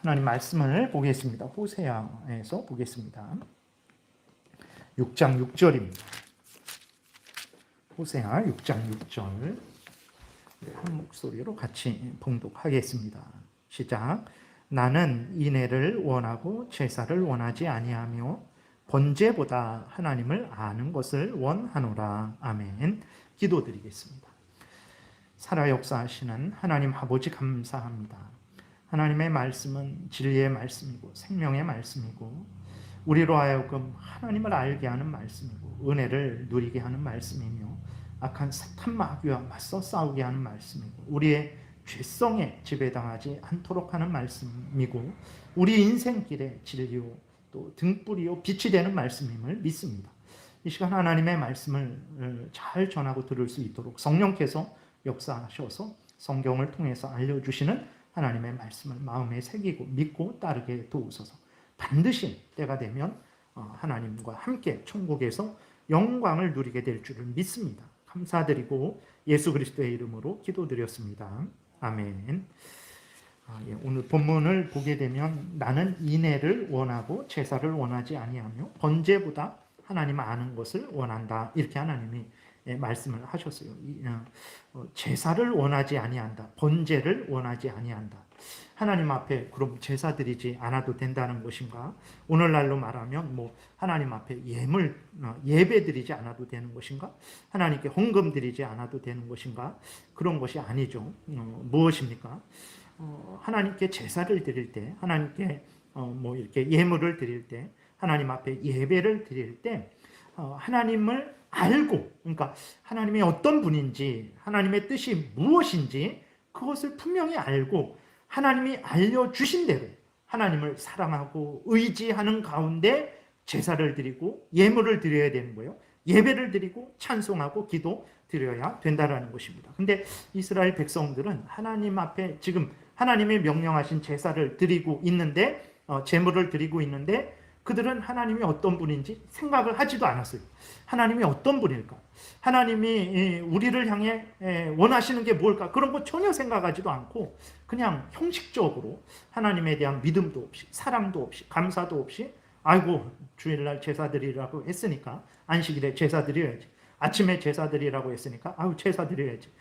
하나님 말씀을 보겠습니다. 호세아에서 보겠습니다. 6장 6절입니다. 호세아 6장 6절 한 목소리로 같이 봉독하겠습니다. 시작. 나는 인애를 원하고 제사를 원하지 아니하며 번제보다 하나님을 아는 것을 원하노라. 아멘. 기도드리겠습니다. 살아 역사하시는 하나님 아버지 감사합니다. 하나님의 말씀은 진리의 말씀이고 생명의 말씀이고 우리로 하여금 하나님을 알게 하는 말씀이고 은혜를 누리게 하는 말씀이며 악한 사탄 마귀와 맞서 싸우게 하는 말씀이고 우리의 죄성에 지배당하지 않도록 하는 말씀이고 우리 인생길의 진리요 또 등불이요 빛이 되는 말씀임을 믿습니다. 이 시간 하나님의 말씀을 잘 전하고 들을 수 있도록 성령께서 역사하셔서 성경을 통해서 알려주시는 하나님의 말씀을 마음에 새기고 믿고 따르게 도우소서. 반드시 때가 되면 하나님과 함께 천국에서 영광을 누리게 될 줄을 믿습니다. 감사드리고 예수 그리스도의 이름으로 기도드렸습니다. 아멘. 오늘 본문을 보게 되면 나는 인애를 원하고 제사를 원하지 아니하며 번제보다 하나님 아는 것을 원한다. 이렇게 하나님이 말씀을 하셨어요. 제사를 원하지 아니한다. 번제를 원하지 아니한다. 하나님 앞에 그럼 제사 드리지 않아도 된다는 것인가? 오늘날로 말하면 하나님 앞에 예배 드리지 않아도 되는 것인가? 하나님께 헌금 드리지 않아도 되는 것인가? 그런 것이 아니죠. 무엇입니까? 하나님께 제사를 드릴 때, 하나님께 이렇게 예물을 드릴 때, 하나님 앞에 예배를 드릴 때 하나님을 알고, 그러니까 하나님이 어떤 분인지, 하나님의 뜻이 무엇인지 그것을 분명히 알고 하나님이 알려주신 대로 하나님을 사랑하고 의지하는 가운데 제사를 드리고 예물을 드려야 되는 거예요. 예배를 드리고 찬송하고 기도 드려야 된다는 것입니다. 근데 이스라엘 백성들은 하나님 앞에 지금 하나님이 명령하신 제사를 드리고 있는데, 제물을 드리고 있는데 그들은 하나님이 어떤 분인지 생각을 하지도 않았어요. 하나님이 어떤 분일까? 하나님이 우리를 향해 원하시는 게 뭘까? 그런 거 전혀 생각하지도 않고 그냥 형식적으로 하나님에 대한 믿음도 없이 사랑도 없이 감사도 없이 아이고 주일날 제사 드리라고 했으니까 안식일에 제사 드려야지. 아침에 제사 드리라고 했으니까 아우 제사 드려야지.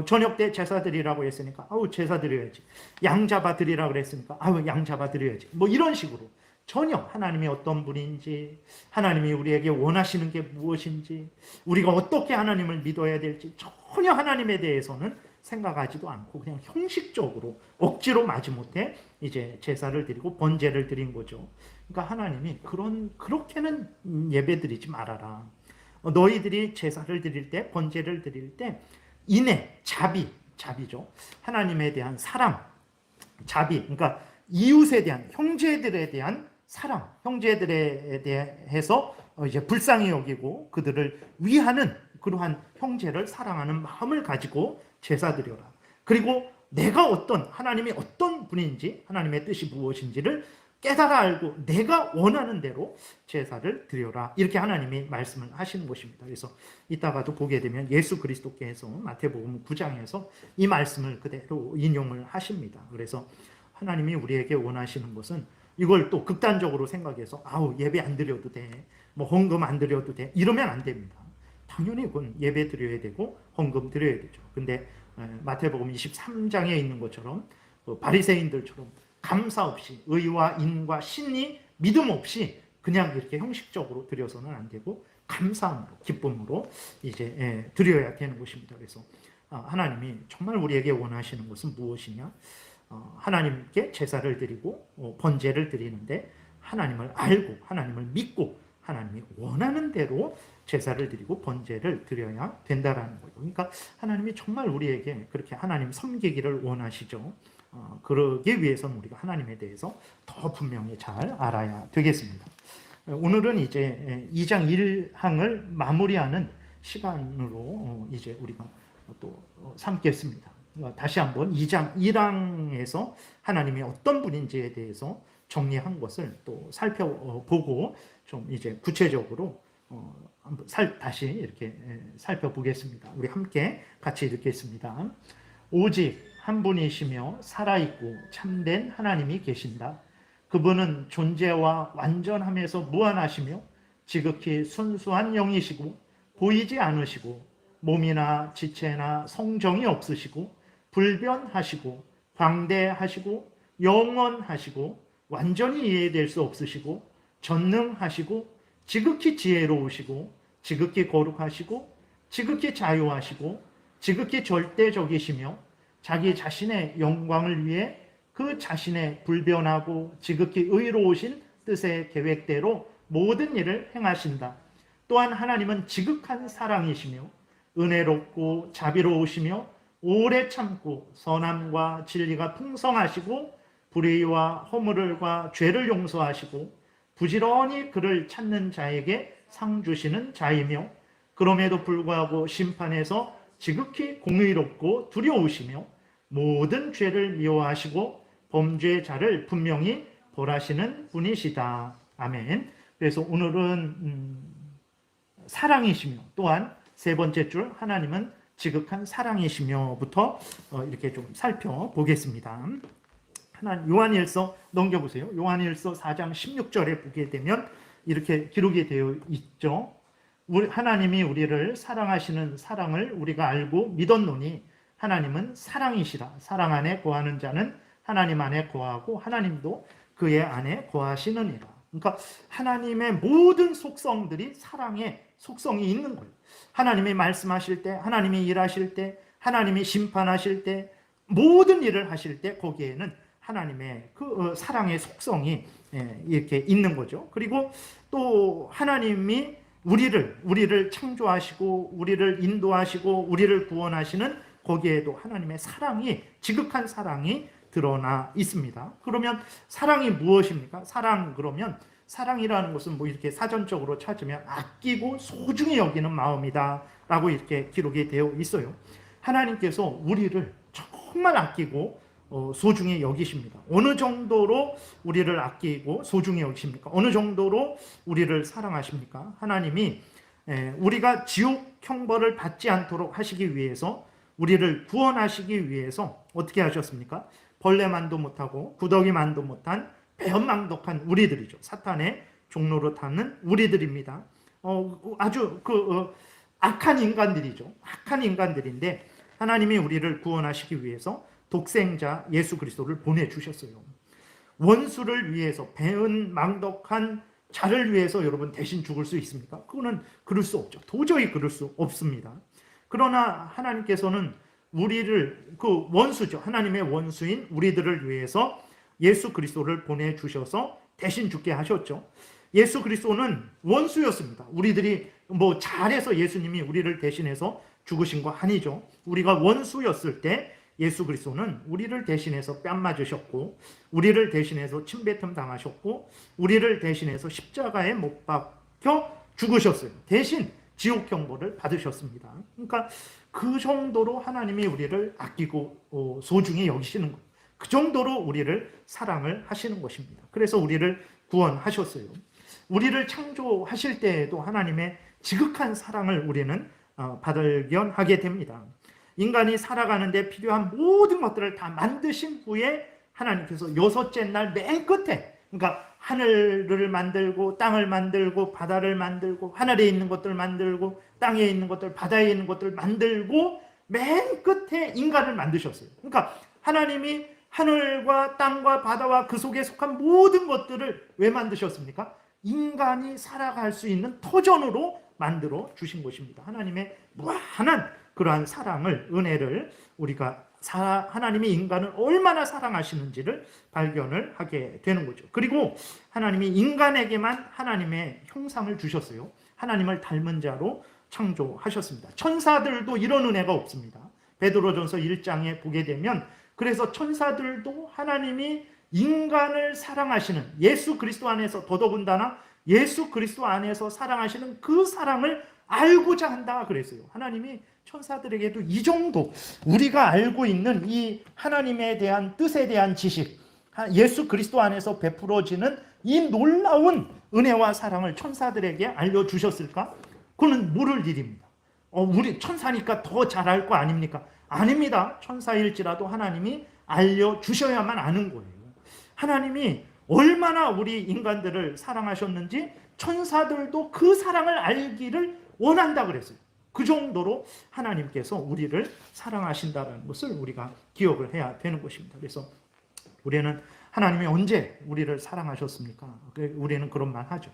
저녁 때 제사 드리라고 했으니까 아우 제사 드려야지. 양 잡아 드리라고 했으니까 아우 양 잡아 드려야지. 이런 식으로 전혀 하나님이 어떤 분인지, 하나님이 우리에게 원하시는 게 무엇인지, 우리가 어떻게 하나님을 믿어야 될지 전혀 하나님에 대해서는 생각하지도 않고 그냥 형식적으로 억지로 마지못해 이제 제사를 드리고 번제를 드린 거죠. 그러니까 하나님이 그렇게는 예배드리지 말아라. 너희들이 제사를 드릴 때, 번제를 드릴 때 인애, 자비죠. 하나님에 대한 사랑, 자비, 그러니까 이웃에 대한, 형제들에 대한 사랑, 형제들에 대해서 이제 불쌍히 여기고 그들을 위하는 그러한 형제를 사랑하는 마음을 가지고 제사 드려라. 그리고 내가 하나님이 어떤 분인지, 하나님의 뜻이 무엇인지를 깨달아 알고 내가 원하는 대로 제사를 드려라. 이렇게 하나님이 말씀을 하시는 것입니다. 그래서 이따가도 보게 되면 예수 그리스도께서 마태복음 9장에서 이 말씀을 그대로 인용을 하십니다. 그래서 하나님이 우리에게 원하시는 것은 이걸 또 극단적으로 생각해서 아우 예배 안 드려도 돼, 헌금 안 드려도 돼 이러면 안 됩니다. 당연히 그건 예배 드려야 되고 헌금 드려야 되죠. 근데 마태복음 23장에 있는 것처럼 바리새인들처럼 감사 없이 의와 인과 신이 믿음 없이 그냥 이렇게 형식적으로 드려서는 안 되고 감사함으로 기쁨으로 이제 드려야 되는 것입니다. 그래서 하나님이 정말 우리에게 원하시는 것은 무엇이냐? 하나님께 제사를 드리고 번제를 드리는데 하나님을 알고 하나님을 믿고 하나님이 원하는 대로 제사를 드리고 번제를 드려야 된다라는 거예요. 그러니까 하나님이 정말 우리에게 그렇게 하나님 섬기기를 원하시죠. 그러기 위해서는 우리가 하나님에 대해서 더 분명히 잘 알아야 되겠습니다. 오늘은 이제 2장 1항을 마무리하는 시간으로 이제 우리가 또 삼겠습니다. 다시 한번 2장 1항에서 하나님이 어떤 분인지에 대해서 정리한 것을 또 살펴보고 좀 이제 구체적으로 한번 다시 이렇게 살펴보겠습니다. 우리 함께 같이 읽겠습니다. 오직 한 분이시며 살아있고 참된 하나님이 계신다. 그분은 존재와 완전함에서 무한하시며 지극히 순수한 영이시고 보이지 않으시고 몸이나 지체나 성정이 없으시고 불변하시고 광대하시고 영원하시고 완전히 이해될 수 없으시고 전능하시고 지극히 지혜로우시고 지극히 거룩하시고 지극히 자유하시고 지극히 절대적이시며 자기 자신의 영광을 위해 그 자신의 불변하고 지극히 의로우신 뜻의 계획대로 모든 일을 행하신다. 또한 하나님은 지극한 사랑이시며 은혜롭고 자비로우시며 오래 참고 선함과 진리가 풍성하시고 불의와 허물과 죄를 용서하시고 부지런히 그를 찾는 자에게 상 주시는 자이며 그럼에도 불구하고 심판에서 지극히 공의롭고 두려우시며 모든 죄를 미워하시고 범죄자를 분명히 벌하시는 분이시다. 아멘. 그래서 오늘은 사랑이시며 또한 세 번째 줄 하나님은 지극한 사랑이시며부터 이렇게 좀 살펴보겠습니다. 요한일서 넘겨보세요. 요한일서 4장 16절에 보게 되면 이렇게 기록이 되어 있죠. 하나님이 우리를 사랑하시는 사랑을 우리가 알고 믿었노니 하나님은 사랑이시라. 사랑 안에 거하는 자는 하나님 안에 거하고 하나님도 그의 안에 거하시느니라. 그러니까 하나님의 모든 속성들이 사랑의 속성이 있는 거예요. 하나님이 말씀하실 때, 하나님이 일하실 때, 하나님이 심판하실 때, 모든 일을 하실 때 거기에는 하나님의 그 사랑의 속성이 이렇게 있는 거죠. 그리고 또 하나님이 우리를 창조하시고 우리를 인도하시고 우리를 구원하시는 거기에도 하나님의 사랑이 지극한 사랑이 드러나 있습니다. 그러면 사랑이 무엇입니까? 그러면 사랑이라는 것은 뭐 이렇게 사전적으로 찾으면 아끼고 소중히 여기는 마음이다 라고 이렇게 기록이 되어 있어요. 하나님께서 우리를 정말 아끼고 소중히 여기십니다. 어느 정도로 우리를 아끼고 소중히 여기십니까? 어느 정도로 우리를 사랑하십니까? 하나님이 우리가 지옥 형벌을 받지 않도록 하시기 위해서 우리를 구원하시기 위해서 어떻게 하셨습니까? 벌레만도 못하고 구더기만도 못한 배은망덕한 우리들이죠. 사탄의 종로로 타는 우리들입니다. 아주 악한 인간들이죠. 악한 인간들인데 하나님이 우리를 구원하시기 위해서 독생자 예수 그리스도를 보내주셨어요. 원수를 위해서, 배은망덕한 자를 위해서 여러분 대신 죽을 수 있습니까? 그거는 그럴 수 없죠. 도저히 그럴 수 없습니다. 그러나 하나님께서는 우리를, 그 원수죠. 하나님의 원수인 우리들을 위해서 예수 그리스도를 보내주셔서 대신 죽게 하셨죠. 예수 그리스도는 원수였습니다. 우리들이 뭐 잘해서 예수님이 우리를 대신해서 죽으신 거 아니죠. 우리가 원수였을 때 예수 그리스도는 우리를 대신해서 뺨 맞으셨고 우리를 대신해서 침뱉음 당하셨고 우리를 대신해서 십자가에 못 박혀 죽으셨어요. 대신 지옥 형벌을 받으셨습니다. 그러니까 그 정도로 하나님이 우리를 아끼고 소중히 여기시는 거예요. 그 정도로 우리를 사랑을 하시는 것입니다. 그래서 우리를 구원하셨어요. 우리를 창조하실 때에도 하나님의 지극한 사랑을 우리는 발견하게 됩니다. 인간이 살아가는데 필요한 모든 것들을 다 만드신 후에 하나님께서 여섯째 날 맨 끝에, 그러니까 하늘을 만들고 땅을 만들고 바다를 만들고 하늘에 있는 것들 만들고 땅에 있는 것들, 바다에 있는 것들 만들고 맨 끝에 인간을 만드셨어요. 그러니까 하나님이 하늘과 땅과 바다와 그 속에 속한 모든 것들을 왜 만드셨습니까? 인간이 살아갈 수 있는 터전으로 만들어 주신 것입니다. 하나님의 무한한 그러한 사랑을, 은혜를 우리가 하나님이 인간을 얼마나 사랑하시는지를 발견을 하게 되는 거죠. 그리고 하나님이 인간에게만 하나님의 형상을 주셨어요. 하나님을 닮은 자로 창조하셨습니다. 천사들도 이런 은혜가 없습니다. 베드로전서 1장에 보게 되면 그래서 천사들도 하나님이 인간을 사랑하시는 예수 그리스도 안에서 더더군다나 예수 그리스도 안에서 사랑하시는 그 사랑을 알고자 한다 그랬어요. 하나님이 천사들에게도 이 정도 우리가 알고 있는 이 하나님에 대한 뜻에 대한 지식, 예수 그리스도 안에서 베풀어지는 이 놀라운 은혜와 사랑을 천사들에게 알려주셨을까? 그거는 모를 일입니다. 우리 천사니까 더 잘 알 거 아닙니까? 아닙니다. 천사일지라도 하나님이 알려주셔야만 아는 거예요. 하나님이 얼마나 우리 인간들을 사랑하셨는지 천사들도 그 사랑을 알기를 원한다 그랬어요. 그 정도로 하나님께서 우리를 사랑하신다는 것을 우리가 기억을 해야 되는 것입니다. 그래서 우리는 하나님이 언제 우리를 사랑하셨습니까? 우리는 그런 말 하죠.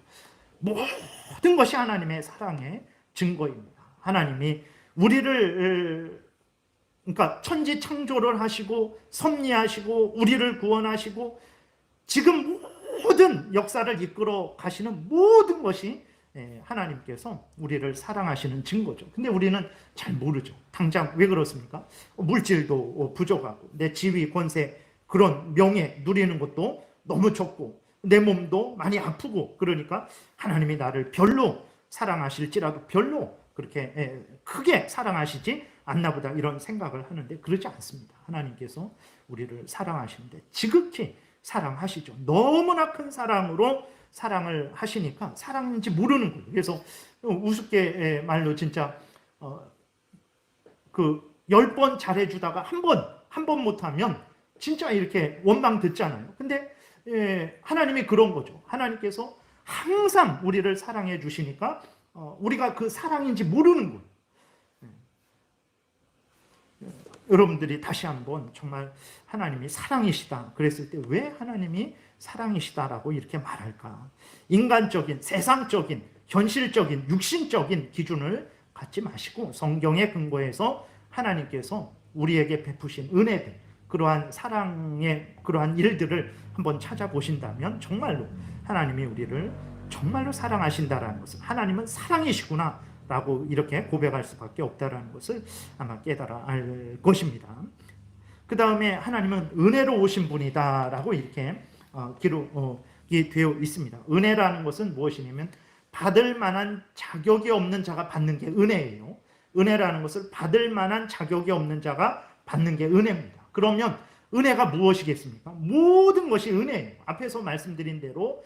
모든 것이 하나님의 사랑의 증거입니다. 하나님이 우리를 그러니까 천지 창조를 하시고 섭리하시고 우리를 구원하시고 지금 모든 역사를 이끌어 가시는 모든 것이 하나님께서 우리를 사랑하시는 증거죠. 근데 우리는 잘 모르죠. 당장 왜 그렇습니까? 물질도 부족하고 내 지위, 권세, 그런 명예 누리는 것도 너무 적고 내 몸도 많이 아프고 그러니까 하나님이 나를 별로 사랑하실지라도 별로 그렇게 크게 사랑하시지 않나 보다 이런 생각을 하는데 그러지 않습니다. 하나님께서 우리를 사랑하시는데 지극히 사랑하시죠. 너무나 큰 사랑으로 사랑을 하시니까 사랑인지 모르는 거예요. 그래서 우습게 말로 진짜 그 10번 잘해주다가 한 번 못하면 진짜 이렇게 원망 듣잖아요. 근데 하나님이 그런 거죠. 하나님께서 항상 우리를 사랑해 주시니까 우리가 그 사랑인지 모르는 거예요. 여러분들이 다시 한번 정말 하나님이 사랑이시다 그랬을 때 왜 하나님이 사랑이시다라고 이렇게 말할까? 인간적인, 세상적인, 현실적인, 육신적인 기준을 갖지 마시고 성경의 근거에서 하나님께서 우리에게 베푸신 은혜들, 그러한 사랑의 그러한 일들을 한번 찾아보신다면 정말로 하나님이 우리를 정말로 사랑하신다라는 것을, 하나님은 사랑이시구나 라고 이렇게 고백할 수밖에 없다라는 것을 아마 깨달아 알 것입니다. 그 다음에 하나님은 은혜로 오신 분이다 라고 이렇게 기록이 되어 있습니다. 은혜라는 것은 무엇이냐면 받을 만한 자격이 없는 자가 받는 게 은혜예요. 은혜라는 것을 받을 만한 자격이 없는 자가 받는 게 은혜입니다. 그러면 은혜가 무엇이겠습니까? 모든 것이 은혜예요. 앞에서 말씀드린 대로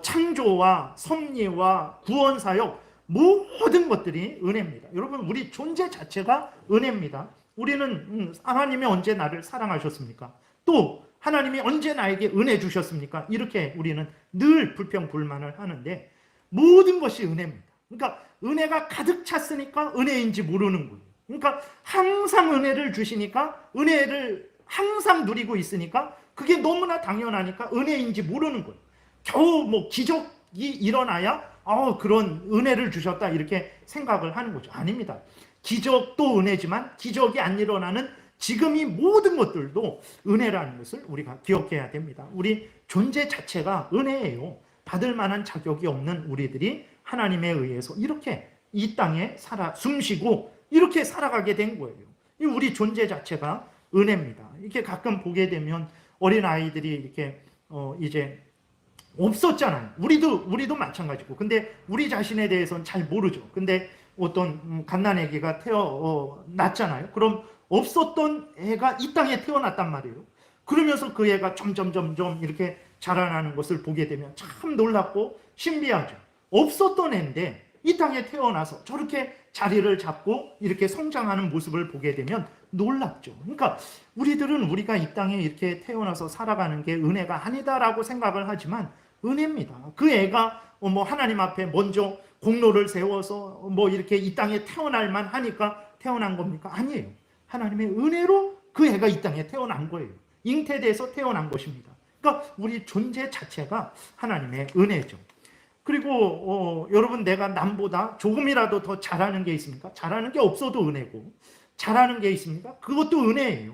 창조와 섭리와 구원 사역 모든 것들이 은혜입니다. 여러분, 우리 존재 자체가 은혜입니다. 우리는 하나님이 언제 나를 사랑하셨습니까? 또 하나님이 언제 나에게 은혜 주셨습니까? 이렇게 우리는 늘 불평불만을 하는데 모든 것이 은혜입니다. 그러니까 은혜가 가득 찼으니까 은혜인지 모르는 거예요. 그러니까 항상 은혜를 주시니까 은혜를 항상 누리고 있으니까 그게 너무나 당연하니까 은혜인지 모르는 거예요. 겨우 뭐 기적이 일어나야 그런 은혜를 주셨다 이렇게 생각을 하는 거죠. 아닙니다. 기적도 은혜지만 기적이 안 일어나는 지금 이 모든 것들도 은혜라는 것을 우리가 기억해야 됩니다. 우리 존재 자체가 은혜예요. 받을 만한 자격이 없는 우리들이 하나님에 의해서 이렇게 이 땅에 숨쉬고 이렇게 살아가게 된 거예요. 우리 존재 자체가 은혜입니다. 이렇게 가끔 보게 되면 어린 아이들이 이렇게 이제 없었잖아요. 우리도 마찬가지고. 근데 우리 자신에 대해서는 잘 모르죠. 근데 어떤 갓난아기가 태어났잖아요. 그럼 없었던 애가 이 땅에 태어났단 말이에요. 그러면서 그 애가 점점 이렇게 자라나는 것을 보게 되면 참 놀랍고 신비하죠. 없었던 애인데 이 땅에 태어나서 저렇게 자리를 잡고 이렇게 성장하는 모습을 보게 되면 놀랍죠. 그러니까 우리들은 우리가 이 땅에 이렇게 태어나서 살아가는 게 은혜가 아니다라고 생각을 하지만 은혜입니다. 그 애가 하나님 앞에 먼저 공로를 세워서 이렇게 이 땅에 태어날만 하니까 태어난 겁니까? 아니에요. 하나님의 은혜로 그 애가 이 땅에 태어난 거예요. 잉태돼서 태어난 것입니다. 그러니까 우리 존재 자체가 하나님의 은혜죠. 그리고 여러분, 내가 남보다 조금이라도 더 잘하는 게 있습니까? 잘하는 게 없어도 은혜고, 잘하는 게 있습니까? 그것도 은혜예요.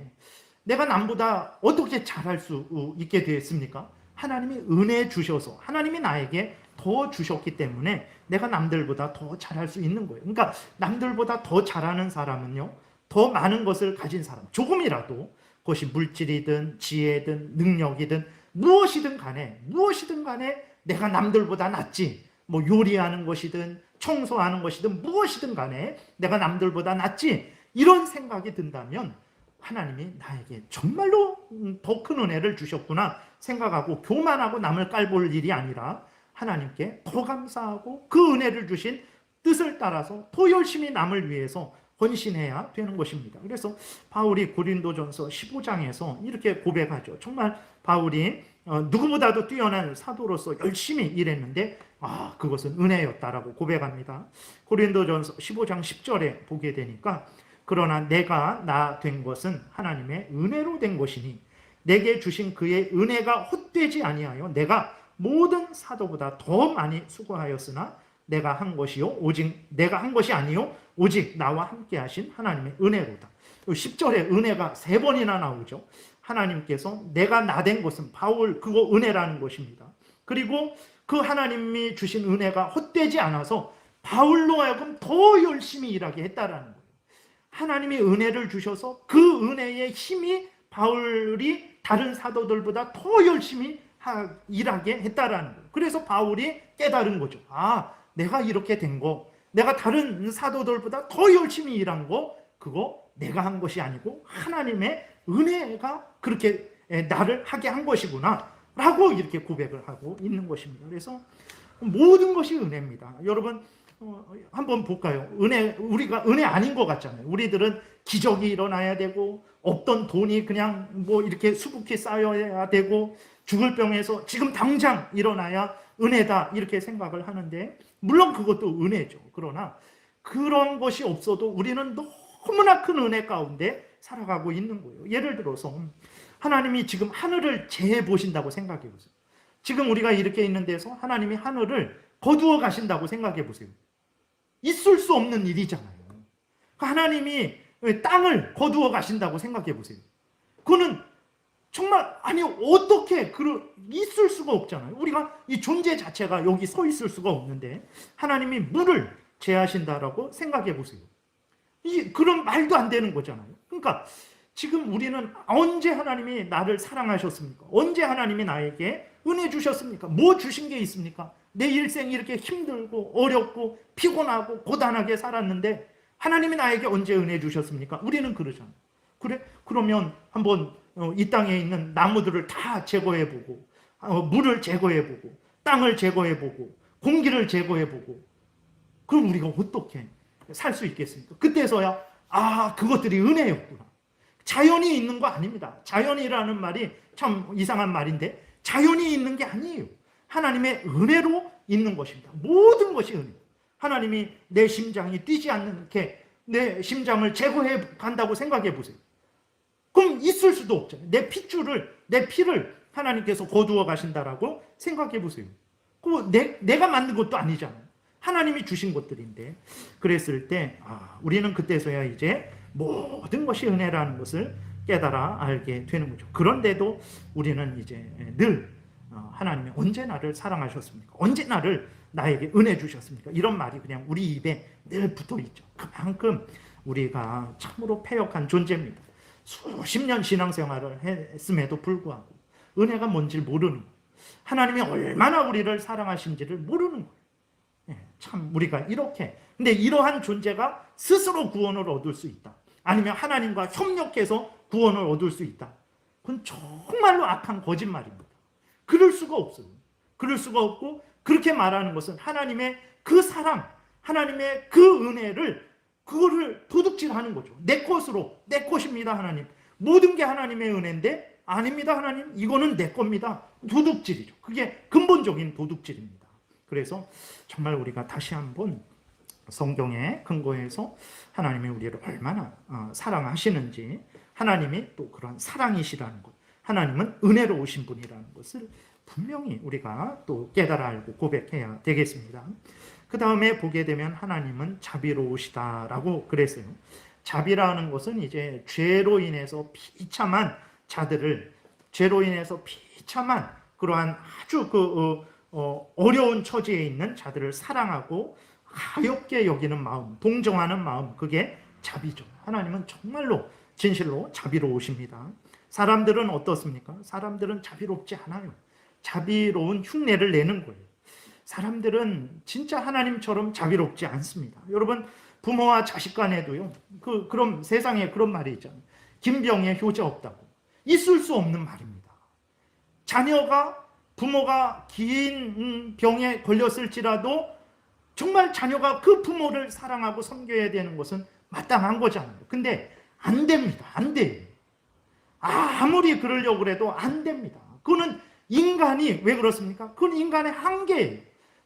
내가 남보다 어떻게 잘할 수 있게 됐습니까? 하나님이 은혜 주셔서 하나님이 나에게 더 주셨기 때문에 내가 남들보다 더 잘할 수 있는 거예요. 그러니까 남들보다 더 잘하는 사람은요, 더 많은 것을 가진 사람, 조금이라도 그것이 물질이든 지혜든 능력이든 무엇이든 간에 내가 남들보다 낫지. 요리하는 것이든 청소하는 것이든 무엇이든 간에 내가 남들보다 낫지. 이런 생각이 든다면 하나님이 나에게 정말로 더 큰 은혜를 주셨구나 생각하고 교만하고 남을 깔볼 일이 아니라 하나님께 더 감사하고 그 은혜를 주신 뜻을 따라서 더 열심히 남을 위해서 헌신해야 되는 것입니다. 그래서 바울이 고린도전서 15장에서 이렇게 고백하죠. 정말 바울이 누구보다도 뛰어난 사도로서 열심히 일했는데 그것은 은혜였다라고 고백합니다. 고린도전서 15장 10절에 보게 되니까 그러나 내가 나 된 것은 하나님의 은혜로 된 것이니 내게 주신 그의 은혜가 헛되지 아니하여 내가 모든 사도보다 더 많이 수고하였으나 내가 한 것이 아니요 오직 나와 함께 하신 하나님의 은혜로다. 10절에 은혜가 3번이나 나오죠. 하나님께서 내가 나 된 것은 바울 그거 은혜라는 것입니다. 그리고 그 하나님이 주신 은혜가 헛되지 않아서 바울로 하여금 더 열심히 일하게 했다라는 거예요. 하나님이 은혜를 주셔서 그 은혜의 힘이 바울이 다른 사도들보다 더 열심히 일하게 했다라는 거예요. 그래서 바울이 깨달은 거죠. 내가 이렇게 된 거, 내가 다른 사도들보다 더 열심히 일한 거, 그거 내가 한 것이 아니고 하나님의 은혜가 그렇게 나를 하게 한 것이구나 라고 이렇게 고백을 하고 있는 것입니다. 그래서 모든 것이 은혜입니다. 여러분 한번 볼까요? 우리가 은혜 아닌 것 같잖아요. 우리들은 기적이 일어나야 되고 없던 돈이 그냥 뭐 이렇게 수북히 쌓여야 되고 죽을 병에서 지금 당장 일어나야 은혜다 이렇게 생각을 하는데 물론 그것도 은혜죠. 그러나 그런 것이 없어도 우리는 너무나 큰 은혜 가운데 살아가고 있는 거예요. 예를 들어서 하나님이 지금 하늘을 재해 보신다고 생각해 보세요. 지금 우리가 이렇게 있는 데서 하나님이 하늘을 거두어 가신다고 생각해 보세요. 있을 수 없는 일이잖아요. 하나님이 땅을 거두어 가신다고 생각해 보세요. 그거는 정말 어떻게 있을 수가 없잖아요. 우리가 이 존재 자체가 여기 서 있을 수가 없는데 하나님이 물을 제하신다라고 생각해 보세요. 그런 말도 안 되는 거잖아요. 그러니까 지금 우리는 언제 하나님이 나를 사랑하셨습니까? 언제 하나님이 나에게 은혜 주셨습니까? 뭐 주신 게 있습니까? 내 일생 이렇게 힘들고 어렵고 피곤하고 고단하게 살았는데 하나님이 나에게 언제 은혜 주셨습니까? 우리는 그러잖아요. 그러면 한번 이 땅에 있는 나무들을 다 제거해보고 물을 제거해보고 땅을 제거해보고 공기를 제거해보고 그럼 우리가 어떻게 살 수 있겠습니까? 그때서야 그것들이 은혜였구나. 자연이 있는 거 아닙니다. 자연이라는 말이 참 이상한 말인데 자연이 있는 게 아니에요. 하나님의 은혜로 있는 것입니다. 모든 것이 은혜. 하나님이 내 심장이 뛰지 않게 내 심장을 제거해 간다고 생각해 보세요. 그럼 있을 수도 없잖아요. 내 피를 하나님께서 거두어 가신다라고 생각해 보세요. 내가 만든 것도 아니잖아요. 하나님이 주신 것들인데 그랬을 때 우리는 그때서야 이제 모든 것이 은혜라는 것을 깨달아 알게 되는 거죠. 그런데도 우리는 이제 늘 하나님이 언제 나를 사랑하셨습니까? 언제 나에게 은혜 주셨습니까? 이런 말이 그냥 우리 입에 늘 붙어 있죠. 그만큼 우리가 참으로 패역한 존재입니다. 수십 년 신앙생활을 했음에도 불구하고 은혜가 뭔지 모르는 거예요. 하나님이 얼마나 우리를 사랑하신지를 모르는 거예요. 참 우리가 이렇게 근데 이러한 존재가 스스로 구원을 얻을 수 있다. 아니면 하나님과 협력해서 구원을 얻을 수 있다. 그건 정말로 악한 거짓말입니다. 그럴 수가 없어요. 그럴 수가 없고 그렇게 말하는 것은 하나님의 그 사랑, 하나님의 그 은혜를 그거를 도둑질하는 거죠. 내 것으로, 내 것입니다 하나님. 모든 게 하나님의 은혜인데 아닙니다 하나님. 이거는 내 겁니다. 도둑질이죠. 그게 근본적인 도둑질입니다. 그래서 정말 우리가 다시 한번 성경에 근거해서 하나님이 우리를 얼마나 사랑하시는지 하나님이 또 그런 사랑이시라는 것 하나님은 은혜로우신 분이라는 것을 분명히 우리가 또 깨달아 알고 고백해야 되겠습니다. 그 다음에 보게 되면 하나님은 자비로우시다라고 그랬어요. 자비라는 것은 이제 죄로 인해서 비참한 자들을 죄로 인해서 비참한 그러한 아주 어려운 처지에 있는 자들을 사랑하고 가볍게 여기는 마음, 동정하는 마음, 그게 자비죠. 하나님은 정말로 진실로 자비로우십니다. 사람들은 어떻습니까? 사람들은 자비롭지 않아요. 자비로운 흉내를 내는 거예요. 사람들은 진짜 하나님처럼 자비롭지 않습니다. 여러분 부모와 자식 간에도요. 그럼 세상에 그런 말이 있잖아요. 김병에 효자 없다고. 있을 수 없는 말입니다. 부모가 긴 병에 걸렸을지라도 정말 자녀가 그 부모를 사랑하고 섬겨야 되는 것은 마땅한 거잖아요. 근데 안 됩니다. 안 돼요. 아무리 그러려고 해도 안 됩니다. 그거는 인간이 왜 그렇습니까? 그건 인간의 한계예요.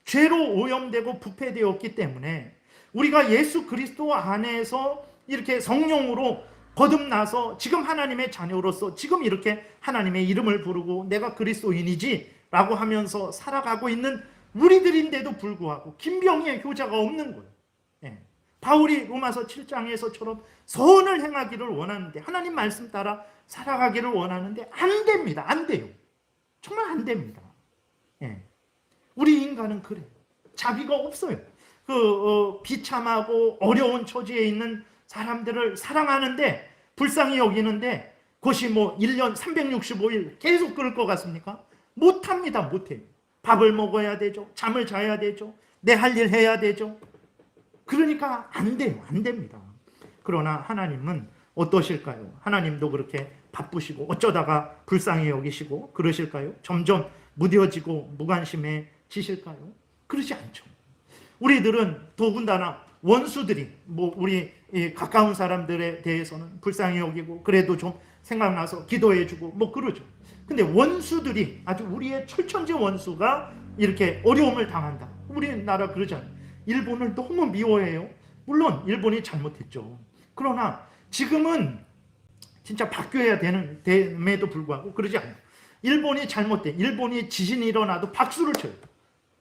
죄로 오염되고 부패되었기 때문에 우리가 예수 그리스도 안에서 이렇게 성령으로 거듭나서 지금 하나님의 자녀로서 지금 이렇게 하나님의 이름을 부르고 내가 그리스도인이지 라고 하면서 살아가고 있는 우리들인데도 불구하고 김병희의 효자가 없는 거예요. 예. 바울이 로마서 7장에서처럼 선을 행하기를 원하는데 하나님 말씀 따라 살아가기를 원하는데 안 됩니다. 안 돼요. 정말 안 됩니다. 예. 우리 인간은 그래요. 자비가 없어요. 비참하고 어려운 처지에 있는 사람들을 사랑하는데 불쌍히 여기는데 그것이 1년 365일 계속 그럴 것 같습니까? 못합니다. 못해요. 밥을 먹어야 되죠. 잠을 자야 되죠. 내 할 일 해야 되죠. 그러니까 안 돼요. 안 됩니다. 그러나 하나님은 어떠실까요? 하나님도 그렇게 바쁘시고 어쩌다가 불쌍히 여기시고 그러실까요? 점점 무뎌지고 무관심해지실까요? 그러지 않죠. 우리들은 더군다나 원수들이 우리 가까운 사람들에 대해서는 불쌍히 여기고 그래도 좀 생각나서 기도해주고 그러죠. 근데 원수들이 아주 우리의 철천지 원수가 이렇게 어려움을 당한다. 우리나라 그러잖아요. 일본을 너무 미워해요. 물론 일본이 잘못했죠. 그러나 지금은 진짜 바뀌어야 됨에도 불구하고 그러지 않아요. 일본이 잘못돼. 일본이 지진이 일어나도 박수를 쳐요.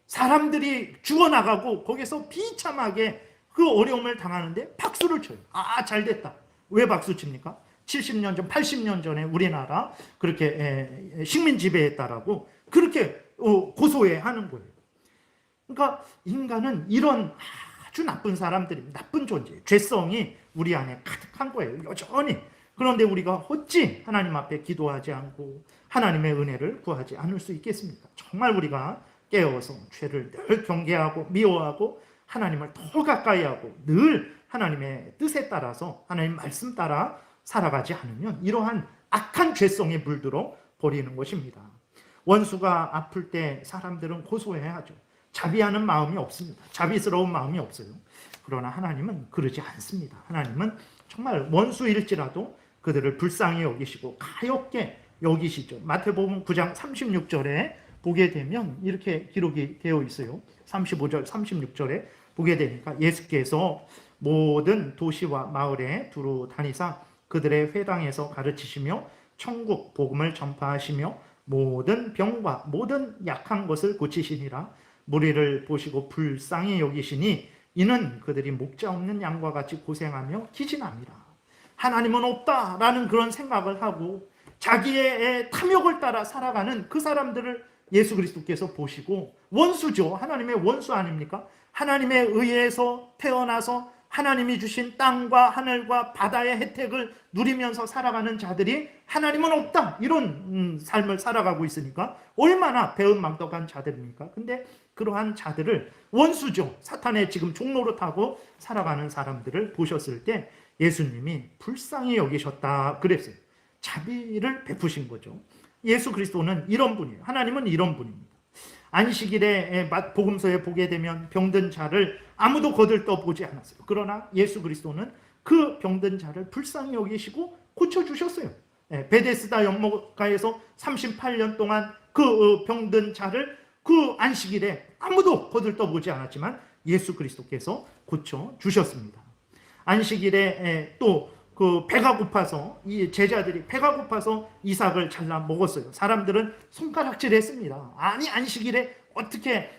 사람들이 죽어나가고 거기서 비참하게 그 어려움을 당하는데 박수를 쳐요. 잘됐다. 왜 박수 칩니까? 70년 전, 80년 전에 우리나라 그렇게 식민 지배했다라고 그렇게 고소해 하는 거예요. 그러니까 인간은 이런 아주 나쁜 사람들입니다. 나쁜 존재, 죄성이 우리 안에 가득한 거예요. 여전히. 그런데 우리가 어찌 하나님 앞에 기도하지 않고 하나님의 은혜를 구하지 않을 수 있겠습니까? 정말 우리가 깨어서 죄를 늘 경계하고 미워하고 하나님을 더 가까이 하고 늘 하나님의 뜻에 따라서 하나님 말씀 따라 살아가지 않으면 이러한 악한 죄성에 물들어 버리는 것입니다. 원수가 아플 때 사람들은 고소해야죠. 자비하는 마음이 없습니다. 자비스러운 마음이 없어요. 그러나 하나님은 그러지 않습니다. 하나님은 정말 원수일지라도 그들을 불쌍히 여기시고 가엾게 여기시죠. 마태복음 9장 36절에 보게 되면 이렇게 기록이 되어 있어요. 35절, 36절에 보게 되니까 예수께서 모든 도시와 마을에 두루 다니사 그들의 회당에서 가르치시며 천국 복음을 전파하시며 모든 병과 모든 약한 것을 고치시니라. 무리를 보시고 불쌍히 여기시니 이는 그들이 목자 없는 양과 같이 고생하며 기진합니다. 하나님은 없다라는 그런 생각을 하고 자기의 탐욕을 따라 살아가는 그 사람들을 예수 그리스도께서 보시고 원수죠. 하나님의 원수 아닙니까? 하나님에 의해서 태어나서 하나님이 주신 땅과 하늘과 바다의 혜택을 누리면서 살아가는 자들이 하나님은 없다 이런 삶을 살아가고 있으니까 얼마나 배은망덕한 자들입니까? 근데 그러한 자들을 원수죠. 사탄의 지금 종로로 타고 살아가는 사람들을 보셨을 때 예수님이 불쌍히 여기셨다 그랬어요. 자비를 베푸신 거죠. 예수 그리스도는 이런 분이에요. 하나님은 이런 분입니다. 안식일에 복음서에 보게 되면 병든 자를 아무도 거들떠보지 않았어요. 그러나 예수 그리스도는 그 병든 자를 불쌍히 여기시고 고쳐주셨어요. 베데스다 연못가에서 38년 동안 그 병든 자를 그 안식일에 아무도 거들떠보지 않았지만 예수 그리스도께서 고쳐주셨습니다. 안식일에 또 그 배가 고파서 이 제자들이 배가 고파서 이삭을 잘라 먹었어요. 사람들은 손가락질했습니다. 아니 안식일에 어떻게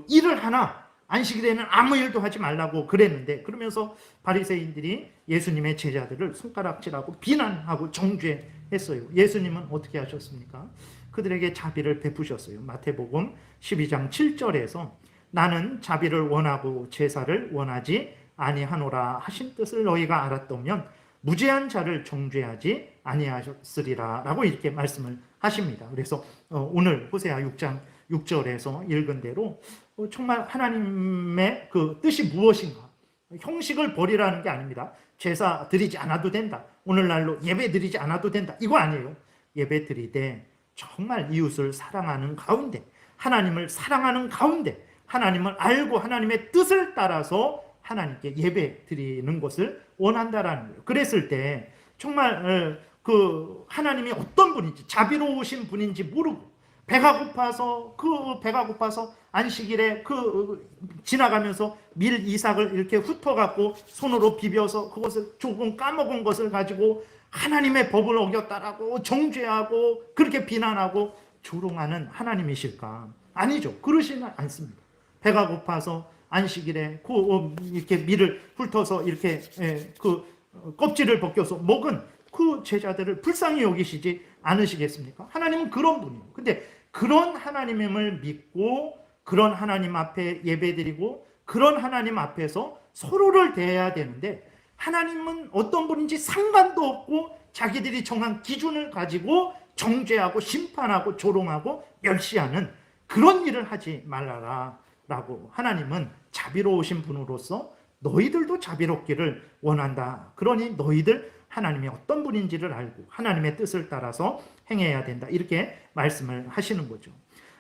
일을 하나 안식일에는 아무 일도 하지 말라고 그랬는데 그러면서 바리새인들이 예수님의 제자들을 손가락질하고 비난하고 정죄했어요. 예수님은 어떻게 하셨습니까? 그들에게 자비를 베푸셨어요. 마태복음 12장 7절에서 나는 자비를 원하고 제사를 원하지 아니하노라 하신 뜻을 너희가 알았다면 무죄한 자를 정죄하지 아니하셨으리라 라고 이렇게 말씀을 하십니다. 그래서 오늘 호세아 6장 6절에서 읽은 대로 정말 하나님의 그 뜻이 무엇인가? 형식을 버리라는 게 아닙니다. 제사 드리지 않아도 된다. 오늘날로 예배 드리지 않아도 된다. 이거 아니에요. 예배 드리되 정말 이웃을 사랑하는 가운데 하나님을 사랑하는 가운데 하나님을 알고 하나님의 뜻을 따라서 하나님께 예배 드리는 것을 원한다라는 거예요. 그랬을 때 정말 그 하나님이 어떤 분인지, 자비로우신 분인지 모르고 배가 고파서 안식일에 지나가면서 밀 이삭을 이렇게 훑어갖고 손으로 비벼서 그것을 조금 까먹은 것을 가지고 하나님의 법을 어겼다라고 정죄하고 그렇게 비난하고 조롱하는 하나님이실까? 아니죠. 그러시는 않습니다. 배가 고파서 안식일에 이렇게 밀을 훑어서 이렇게 그 껍질을 벗겨서 먹은 그 제자들을 불쌍히 여기시지 않으시겠습니까? 하나님은 그런 분이에요. 근데 그런 하나님임을 믿고 그런 하나님 앞에 예배드리고 그런 하나님 앞에서 서로를 대해야 되는데, 하나님은 어떤 분인지 상관도 없고 자기들이 정한 기준을 가지고 정죄하고 심판하고 조롱하고 멸시하는 그런 일을 하지 말라라 라고, 하나님은 자비로우신 분으로서 너희들도 자비롭기를 원한다. 그러니 너희들 하나님이 어떤 분인지를 알고 하나님의 뜻을 따라서 행해야 된다. 이렇게 말씀을 하시는 거죠.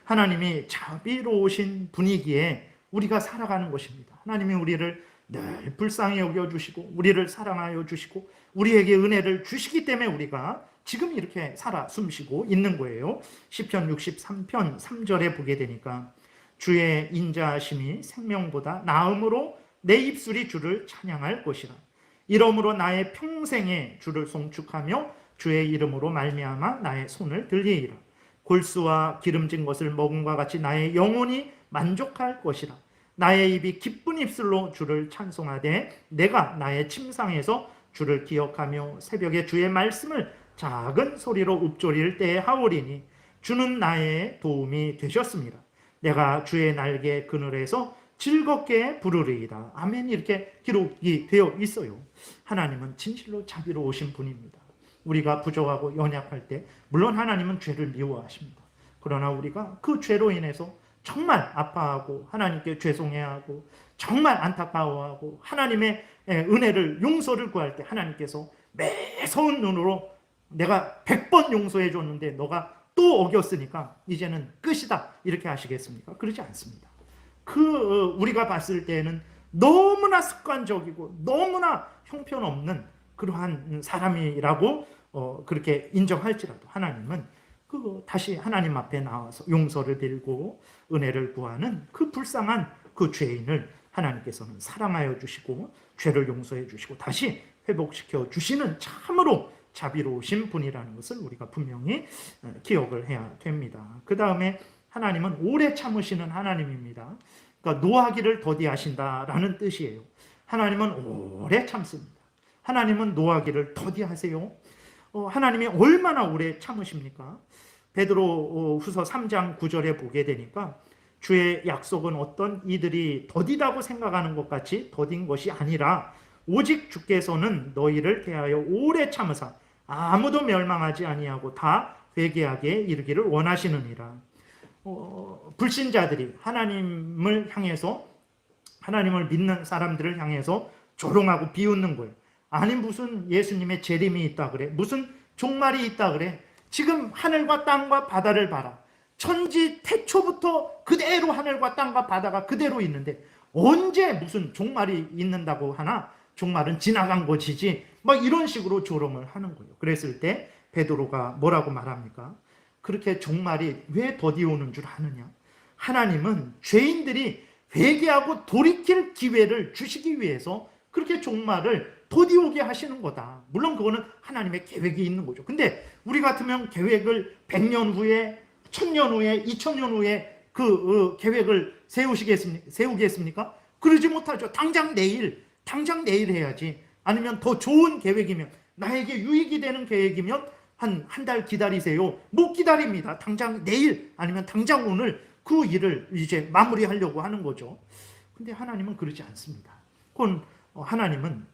하나님이 자비로우신 분이기에 우리가 살아가는 것입니다. 하나님이 우리를 늘 불쌍히 여겨주시고 우리를 사랑하여 주시고 우리에게 은혜를 주시기 때문에 우리가 지금 이렇게 살아 숨쉬고 있는 거예요. 시편 63편 3절에 보게 되니까 주의 인자하심이 생명보다 나음으로 내 입술이 주를 찬양할 것이라. 이러므로 나의 평생에 주를 송축하며 주의 이름으로 말미암아 나의 손을 들리리라. 골수와 기름진 것을 먹음과 같이 나의 영혼이 만족할 것이라. 나의 입이 기쁜 입술로 주를 찬송하되 내가 나의 침상에서 주를 기억하며 새벽에 주의 말씀을 작은 소리로 읊조릴 때에 하오리니 주는 나의 도움이 되셨습니다. 내가 주의 날개 그늘에서 즐겁게 부르리이다. 아멘. 이렇게 기록이 되어 있어요. 하나님은 진실로 자비로우신 분입니다. 우리가 부족하고 연약할 때 물론 하나님은 죄를 미워하십니다. 그러나 우리가 그 죄로 인해서 정말 아파하고 하나님께 죄송해야 하고 정말 안타까워하고 하나님의 은혜를 용서를 구할 때 하나님께서 매서운 눈으로 내가 100번 용서해 줬는데 너가 또 어겼으니까 이제는 끝이다 이렇게 하시겠습니까? 그러지 않습니다. 우리가 봤을 때는 너무나 습관적이고 너무나 형편없는 그러한 사람이라고 그렇게 인정할지라도 하나님은 다시 하나님 앞에 나와서 용서를 빌고 은혜를 구하는 그 불쌍한 그 죄인을 하나님께서는 사랑하여 주시고 죄를 용서해 주시고 다시 회복시켜 주시는 참으로 자비로우신 분이라는 것을 우리가 분명히 기억을 해야 됩니다. 그 다음에 하나님은 오래 참으시는 하나님입니다. 그러니까 노하기를 더디하신다라는 뜻이에요. 하나님은 오래 참습니다. 하나님은 노하기를 더디하세요. 하나님이 얼마나 오래 참으십니까? 베드로 후서 3장 9절에 보게 되니까 주의 약속은 어떤 이들이 더디다고 생각하는 것 같이 더딘 것이 아니라 오직 주께서는 너희를 대하여 오래 참으사 아무도 멸망하지 아니하고 다 회개하게 이르기를 원하시느니라. 불신자들이 하나님을 향해서 하나님을 믿는 사람들을 향해서 조롱하고 비웃는 거예요. 아니 무슨 예수님의 재림이 있다 그래? 무슨 종말이 있다 그래? 지금 하늘과 땅과 바다를 봐라. 천지 태초부터 그대로 하늘과 땅과 바다가 그대로 있는데 언제 무슨 종말이 있는다고 하나? 종말은 지나간 것이지. 막 이런 식으로 조롱을 하는 거예요. 그랬을 때 베드로가 뭐라고 말합니까? 그렇게 종말이 왜 더디오는 줄 아느냐? 하나님은 죄인들이 회개하고 돌이킬 기회를 주시기 위해서 그렇게 종말을 더디오게 하시는 거다. 물론 그거는 하나님의 계획이 있는 거죠. 근데 우리 같으면 계획을 100년 후에, 1000년 후에, 2000년 후에 그 계획을 세우겠습니까? 그러지 못하죠. 당장 내일 해야지. 아니면 더 좋은 계획이면, 나에게 유익이 되는 계획이면 한 달 기다리세요. 못 기다립니다. 당장 내일 아니면 당장 오늘 그 일을 이제 마무리하려고 하는 거죠. 근데 하나님은 그러지 않습니다. 그건 하나님은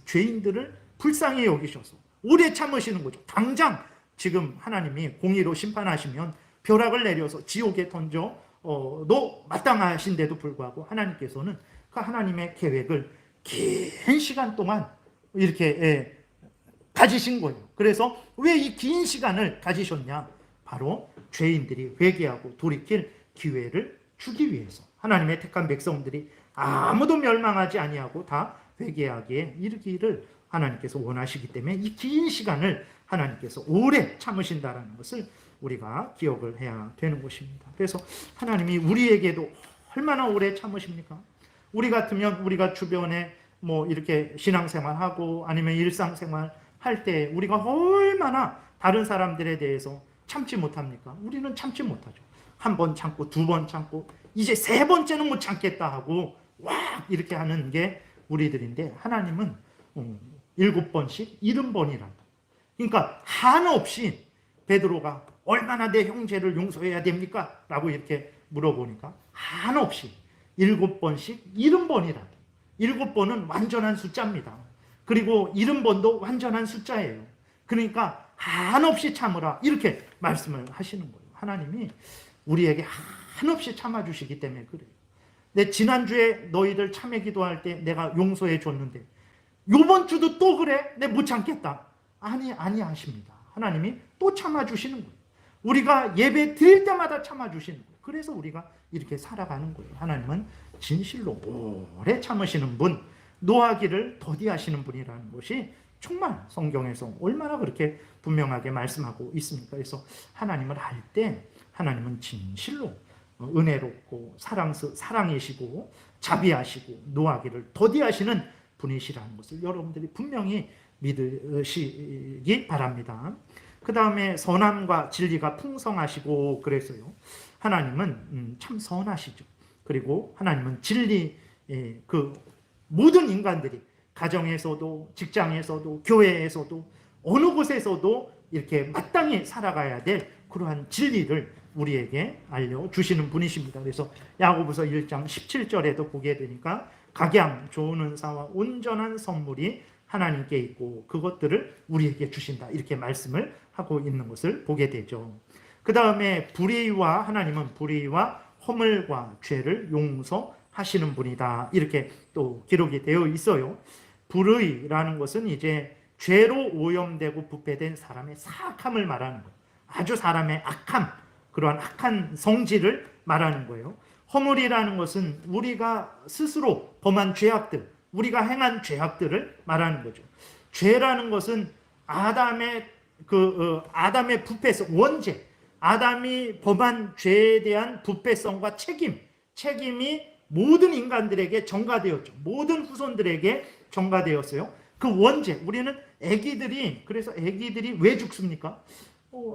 죄인들을 불쌍히 여기셔서 오래 참으시는 거죠. 당장 지금 하나님이 공의로 심판하시면 벼락을 내려서 지옥에 던져 너 마땅하신데도 불구하고 하나님께서는 그 하나님의 계획을 긴 시간 동안 이렇게 가지신 거예요. 그래서 왜 이 긴 시간을 가지셨냐? 바로 죄인들이 회개하고 돌이킬 기회를 주기 위해서 하나님의 택한 백성들이 아무도 멸망하지 아니하고 다 회개하기에 이르기를 하나님께서 원하시기 때문에 이 긴 시간을 하나님께서 오래 참으신다라는 것을 우리가 기억을 해야 되는 것입니다. 그래서 하나님이 우리에게도 얼마나 오래 참으십니까? 우리 같으면 우리가 주변에 뭐 이렇게 신앙생활하고 아니면 일상생활 할 때 우리가 얼마나 다른 사람들에 대해서 참지 못합니까? 우리는 참지 못하죠. 한 번 참고 두 번 참고 이제 세 번째는 못 참겠다 하고 와 이렇게 하는 게 우리들인데 하나님은 7번씩 70번이란다. 그러니까 한없이 베드로가 얼마나 내 형제를 용서해야 됩니까? 라고 이렇게 물어보니까 한없이 7번씩 70번이란다. 7번은 완전한 숫자입니다. 그리고 70번도 완전한 숫자예요. 그러니까 한없이 참으라 이렇게 말씀을 하시는 거예요. 하나님이 우리에게 한없이 참아주시기 때문에 그래요. 내 지난주에 너희들 참회 기도할 때 내가 용서해 줬는데 요번 주도 또 그래? 내 못 참겠다. 아니 하십니다. 하나님이 또 참아주시는 거예요. 우리가 예배 드릴 때마다 참아주시는 거예요. 그래서 우리가 이렇게 살아가는 거예요. 하나님은 진실로 오래 참으시는 분, 노하기를 더디하시는 분이라는 것이 정말 성경에서 얼마나 그렇게 분명하게 말씀하고 있습니까? 그래서 하나님을 알 때 하나님은 진실로 은혜롭고 사랑이시고 자비하시고 노하기를 더디하시는 분이시라는 것을 여러분들이 분명히 믿으시기 바랍니다. 그 다음에 선함과 진리가 풍성하시고 그래서요. 하나님은 참 선하시죠. 그리고 하나님은 진리, 그 모든 인간들이 가정에서도 직장에서도 교회에서도 어느 곳에서도 이렇게 마땅히 살아가야 될 그러한 진리를 우리에게 알려주시는 분이십니다. 그래서 야고보서 1장 17절에도 보게 되니까 각양 좋은 은사와 온전한 선물이 하나님께 있고 그것들을 우리에게 주신다 이렇게 말씀을 하고 있는 것을 보게 되죠. 그 다음에 하나님은 불의와 허물과 죄를 용서하시는 분이다 이렇게 또 기록이 되어 있어요. 불의라는 것은 이제 죄로 오염되고 부패된 사람의 사악함을 말하는 거예요. 아주 사람의 악함, 그러한 악한 성질을 말하는 거예요. 허물이라는 것은 우리가 스스로 범한 죄악들, 우리가 행한 죄악들을 말하는 거죠. 죄라는 것은 아담의 부패성, 원죄, 아담이 범한 죄에 대한 부패성과 책임이 모든 인간들에게 전가되었죠. 모든 후손들에게 전가되었어요. 그 원죄, 우리는 그래서 애기들이 왜 죽습니까?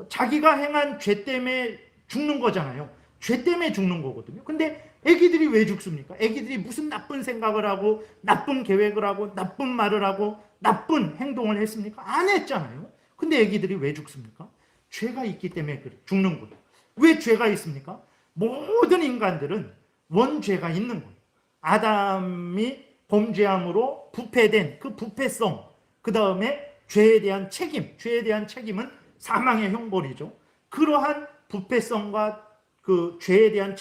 자기가 행한 죄 때문에 죽는 거잖아요. 죄 때문에 죽는 거거든요. 근데 애기들이 왜 죽습니까? 애기들이 무슨 나쁜 생각을 하고 나쁜 계획을 하고 나쁜 말을 하고 나쁜 행동을 했습니까? 안 했잖아요. 근데 애기들이 왜 죽습니까? 죄가 있기 때문에 죽는 거예요. 왜 죄가 있습니까? 모든 인간들은 원죄가 있는 거예요. 아담이 범죄함으로 부패된 그 부패성, 그 다음에 죄에 대한 책임은 사망의 형벌이죠. 그러한 부패성과 그 죄에 대한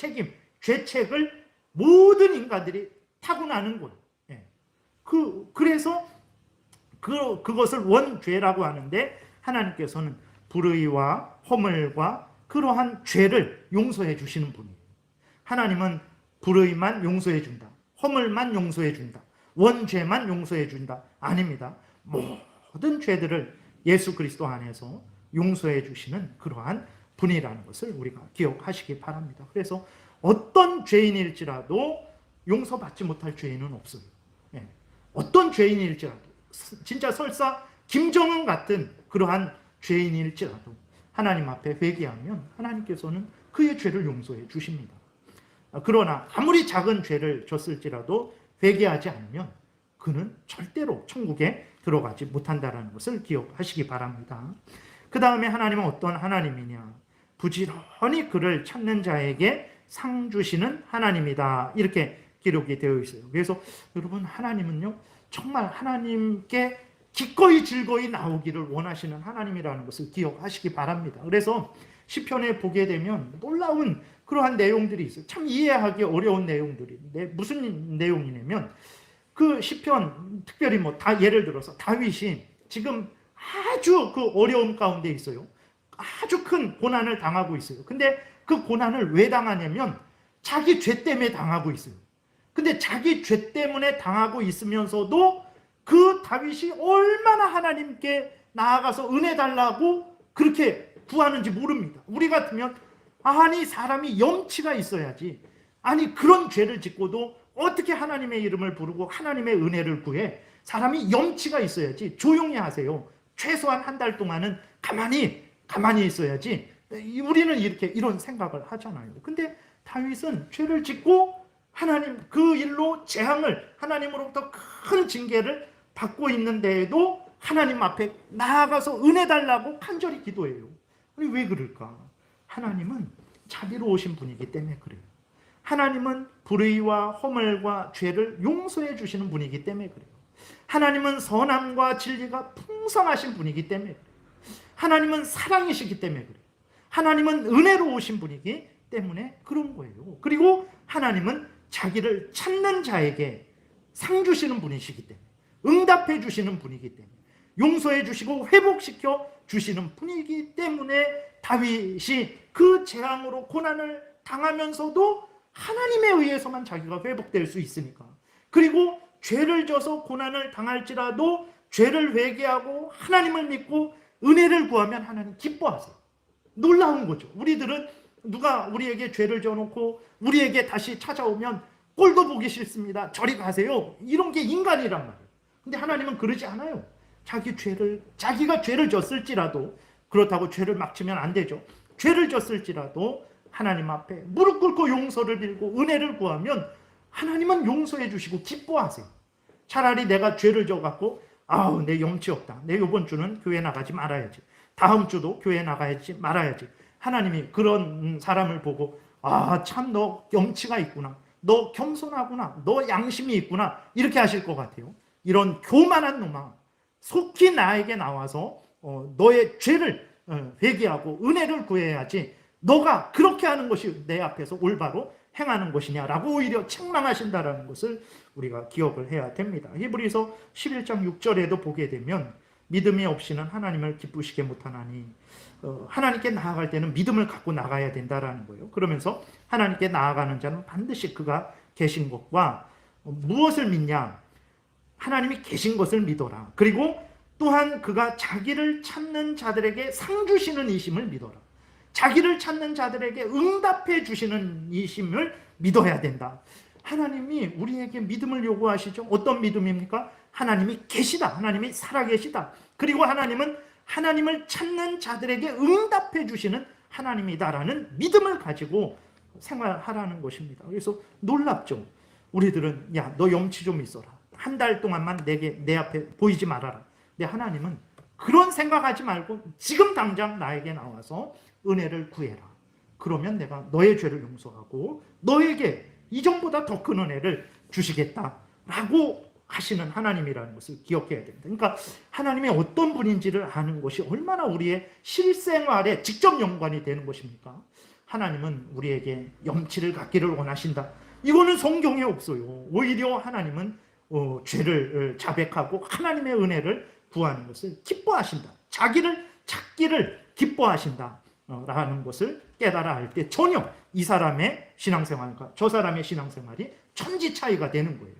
죄책을 모든 인간들이 타고나는 거예요. 그래서 그것을 원죄라고 하는데 하나님께서는 불의와 허물과 그러한 죄를 용서해 주시는 분이에요. 하나님은 불의만 용서해 준다. 허물만 용서해 준다. 원죄만 용서해 준다. 아닙니다. 모든 죄들을 예수 그리스도 안에서 용서해 주시는 그러한 분이라는 것을 우리가 기억하시기 바랍니다. 그래서 어떤 죄인일지라도 용서받지 못할 죄인은 없어요. 어떤 죄인일지라도 진짜 설사 김정은 같은 그러한 죄인일지라도 하나님 앞에 회개하면 하나님께서는 그의 죄를 용서해 주십니다. 그러나 아무리 작은 죄를 졌을지라도 회개하지 않으면 그는 절대로 천국에 들어가지 못한다는 것을 기억하시기 바랍니다. 그 다음에 하나님은 어떤 하나님이냐? 부지런히 그를 찾는 자에게 상 주시는 하나님이다. 이렇게 기록이 되어 있어요. 그래서 여러분 하나님은요 정말 하나님께 기꺼이 즐거이 나오기를 원하시는 하나님이라는 것을 기억하시기 바랍니다. 그래서 시편에 보게 되면 놀라운 그러한 내용들이 있어요. 참 이해하기 어려운 내용들인데 무슨 내용이냐면 그 시편 특별히 예를 들어서 다윗이 지금 아주 그 어려움 가운데 있어요. 아주 큰 고난을 당하고 있어요. 근데 그 고난을 왜 당하냐면 자기 죄 때문에 당하고 있어요. 근데 자기 죄 때문에 당하고 있으면서도 그 다윗이 얼마나 하나님께 나아가서 은혜 달라고 그렇게 구하는지 모릅니다. 우리 같으면 아니 사람이 염치가 있어야지, 아니 그런 죄를 짓고도 어떻게 하나님의 이름을 부르고 하나님의 은혜를 구해? 사람이 염치가 있어야지. 조용히 하세요. 최소한 한 달 동안은 가만히 있어야지. 우리는 이런 생각을 하잖아요. 근데 다윗은 죄를 짓고 하나님 그 일로 재앙을, 하나님으로부터 큰 징계를 받고 있는데도 하나님 앞에 나아가서 은혜 달라고 간절히 기도해요. 아니 왜 그럴까? 하나님은 자비로우신 분이기 때문에 그래요. 하나님은 불의와 허물과 죄를 용서해 주시는 분이기 때문에 그래요. 하나님은 선함과 진리가 풍성하신 분이기 때문에 그래요. 하나님은 사랑이시기 때문에 그래요. 하나님은 은혜로우신 분이기 때문에 그런 거예요. 그리고 하나님은 자기를 찾는 자에게 상 주시는 분이시기 때문에, 응답해 주시는 분이기 때문에, 용서해 주시고 회복시켜 주시는 분이기 때문에 다윗이 그 재앙으로 고난을 당하면서도 하나님에 의해서만 자기가 회복될 수 있으니까, 그리고 죄를 져서 고난을 당할지라도 죄를 회개하고 하나님을 믿고 은혜를 구하면 하나님 기뻐하세요. 놀라운 거죠. 우리들은 누가 우리에게 죄를 져놓고 우리에게 다시 찾아오면 꼴도 보기 싫습니다, 저리 가세요, 이런 게 인간이란 말이에요. 근데 하나님은 그러지 않아요. 자기가 죄를 졌을지라도, 그렇다고 죄를 막 지면 안 되죠. 죄를 졌을지라도 하나님 앞에 무릎 꿇고 용서를 빌고 은혜를 구하면 하나님은 용서해 주시고 기뻐하세요. 차라리 내가 죄를 져갖고 내 염치 없다, 내 이번 주는 교회 나가지 말아야지, 다음 주도 교회 나가야지 말아야지, 하나님이 그런 사람을 보고 참 너 염치가 있구나, 너 겸손하구나, 너 양심이 있구나, 이렇게 하실 것 같아요. 이런 교만한 놈아, 속히 나에게 나와서 너의 죄를 회개하고 은혜를 구해야지, 너가 그렇게 하는 것이 내 앞에서 올바로 행하는 것이냐라고 오히려 책망하신다라는 것을 우리가 기억을 해야 됩니다. 히브리서 11장 6절에도 보게 되면 믿음이 없이는 하나님을 기쁘시게 못하나니, 하나님께 나아갈 때는 믿음을 갖고 나가야 된다라는 거예요. 그러면서 하나님께 나아가는 자는 반드시 그가 계신 것과 무엇을 믿냐? 하나님이 계신 것을 믿어라. 그리고 또한 그가 자기를 찾는 자들에게 상 주시는 이심을 믿어라. 자기를 찾는 자들에게 응답해 주시는 이심을 믿어야 된다. 하나님이 우리에게 믿음을 요구하시죠. 어떤 믿음입니까? 하나님이 계시다, 하나님이 살아계시다, 그리고 하나님은 하나님을 찾는 자들에게 응답해 주시는 하나님이다라는 믿음을 가지고 생활하라는 것입니다. 그래서 놀랍죠. 우리들은 너 염치 좀 있어라, 한 달 동안만 내 앞에 보이지 말아라. 근데 하나님은 그런 생각하지 말고 지금 당장 나에게 나와서 은혜를 구해라. 그러면 내가 너의 죄를 용서하고 너에게 이전보다 더 큰 은혜를 주시겠다라고 하시는 하나님이라는 것을 기억해야 됩니다. 그러니까 하나님이 어떤 분인지를 아는 것이 얼마나 우리의 실생활에 직접 연관이 되는 것입니까? 하나님은 우리에게 염치를 갖기를 원하신다, 이거는 성경에 없어요. 오히려 하나님은 죄를 자백하고 하나님의 은혜를 구하는 것을 기뻐하신다, 자기를 찾기를 기뻐하신다 라는 것을 깨달아 알 때 전혀 이 사람의 신앙생활과 저 사람의 신앙생활이 천지 차이가 되는 거예요.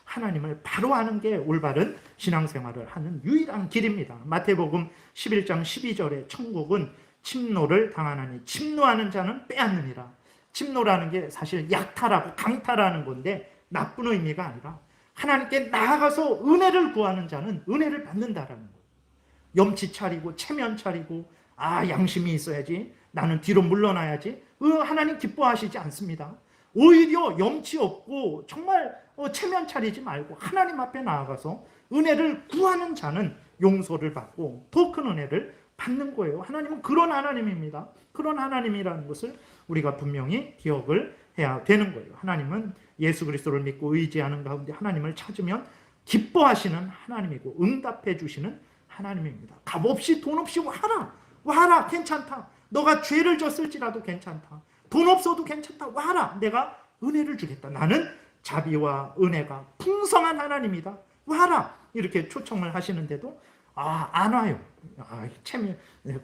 하나님을 바로 아는 게 올바른 신앙생활을 하는 유일한 길입니다. 마태복음 11장 12절에 천국은 침노를 당하나니 침노하는 자는 빼앗느니라. 침노라는 게 사실 약탈하고 강탈하는 건데 나쁜 의미가 아니라 하나님께 나아가서 은혜를 구하는 자는 은혜를 받는다라는 거예요. 염치 차리고 체면 차리고 양심이 있어야지, 나는 뒤로 물러나야지, 하나님 기뻐하시지 않습니다. 오히려 염치 없고 정말 체면 차리지 말고 하나님 앞에 나아가서 은혜를 구하는 자는 용서를 받고 더 큰 은혜를 받는 거예요. 하나님은 그런 하나님입니다. 그런 하나님이라는 것을 우리가 분명히 기억을 해야 되는 거예요. 하나님은 예수 그리스도를 믿고 의지하는 가운데 하나님을 찾으면 기뻐하시는 하나님이고 응답해 주시는 하나님입니다. 값 없이 돈 없이 와라 괜찮다, 너가 죄를 졌을지라도 괜찮다, 돈 없어도 괜찮다, 와라, 내가 은혜를 주겠다, 나는 자비와 은혜가 풍성한 하나님이다, 와라, 이렇게 초청을 하시는데도 안 와요.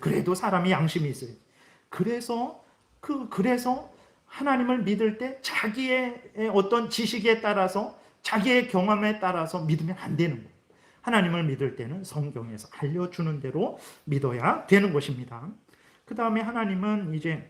그래도 사람이 양심이 있어요. 그래서 하나님을 믿을 때 자기의 어떤 지식에 따라서 자기의 경험에 따라서 믿으면 안 되는 거예요. 하나님을 믿을 때는 성경에서 알려주는 대로 믿어야 되는 것입니다. 그 다음에 하나님은 이제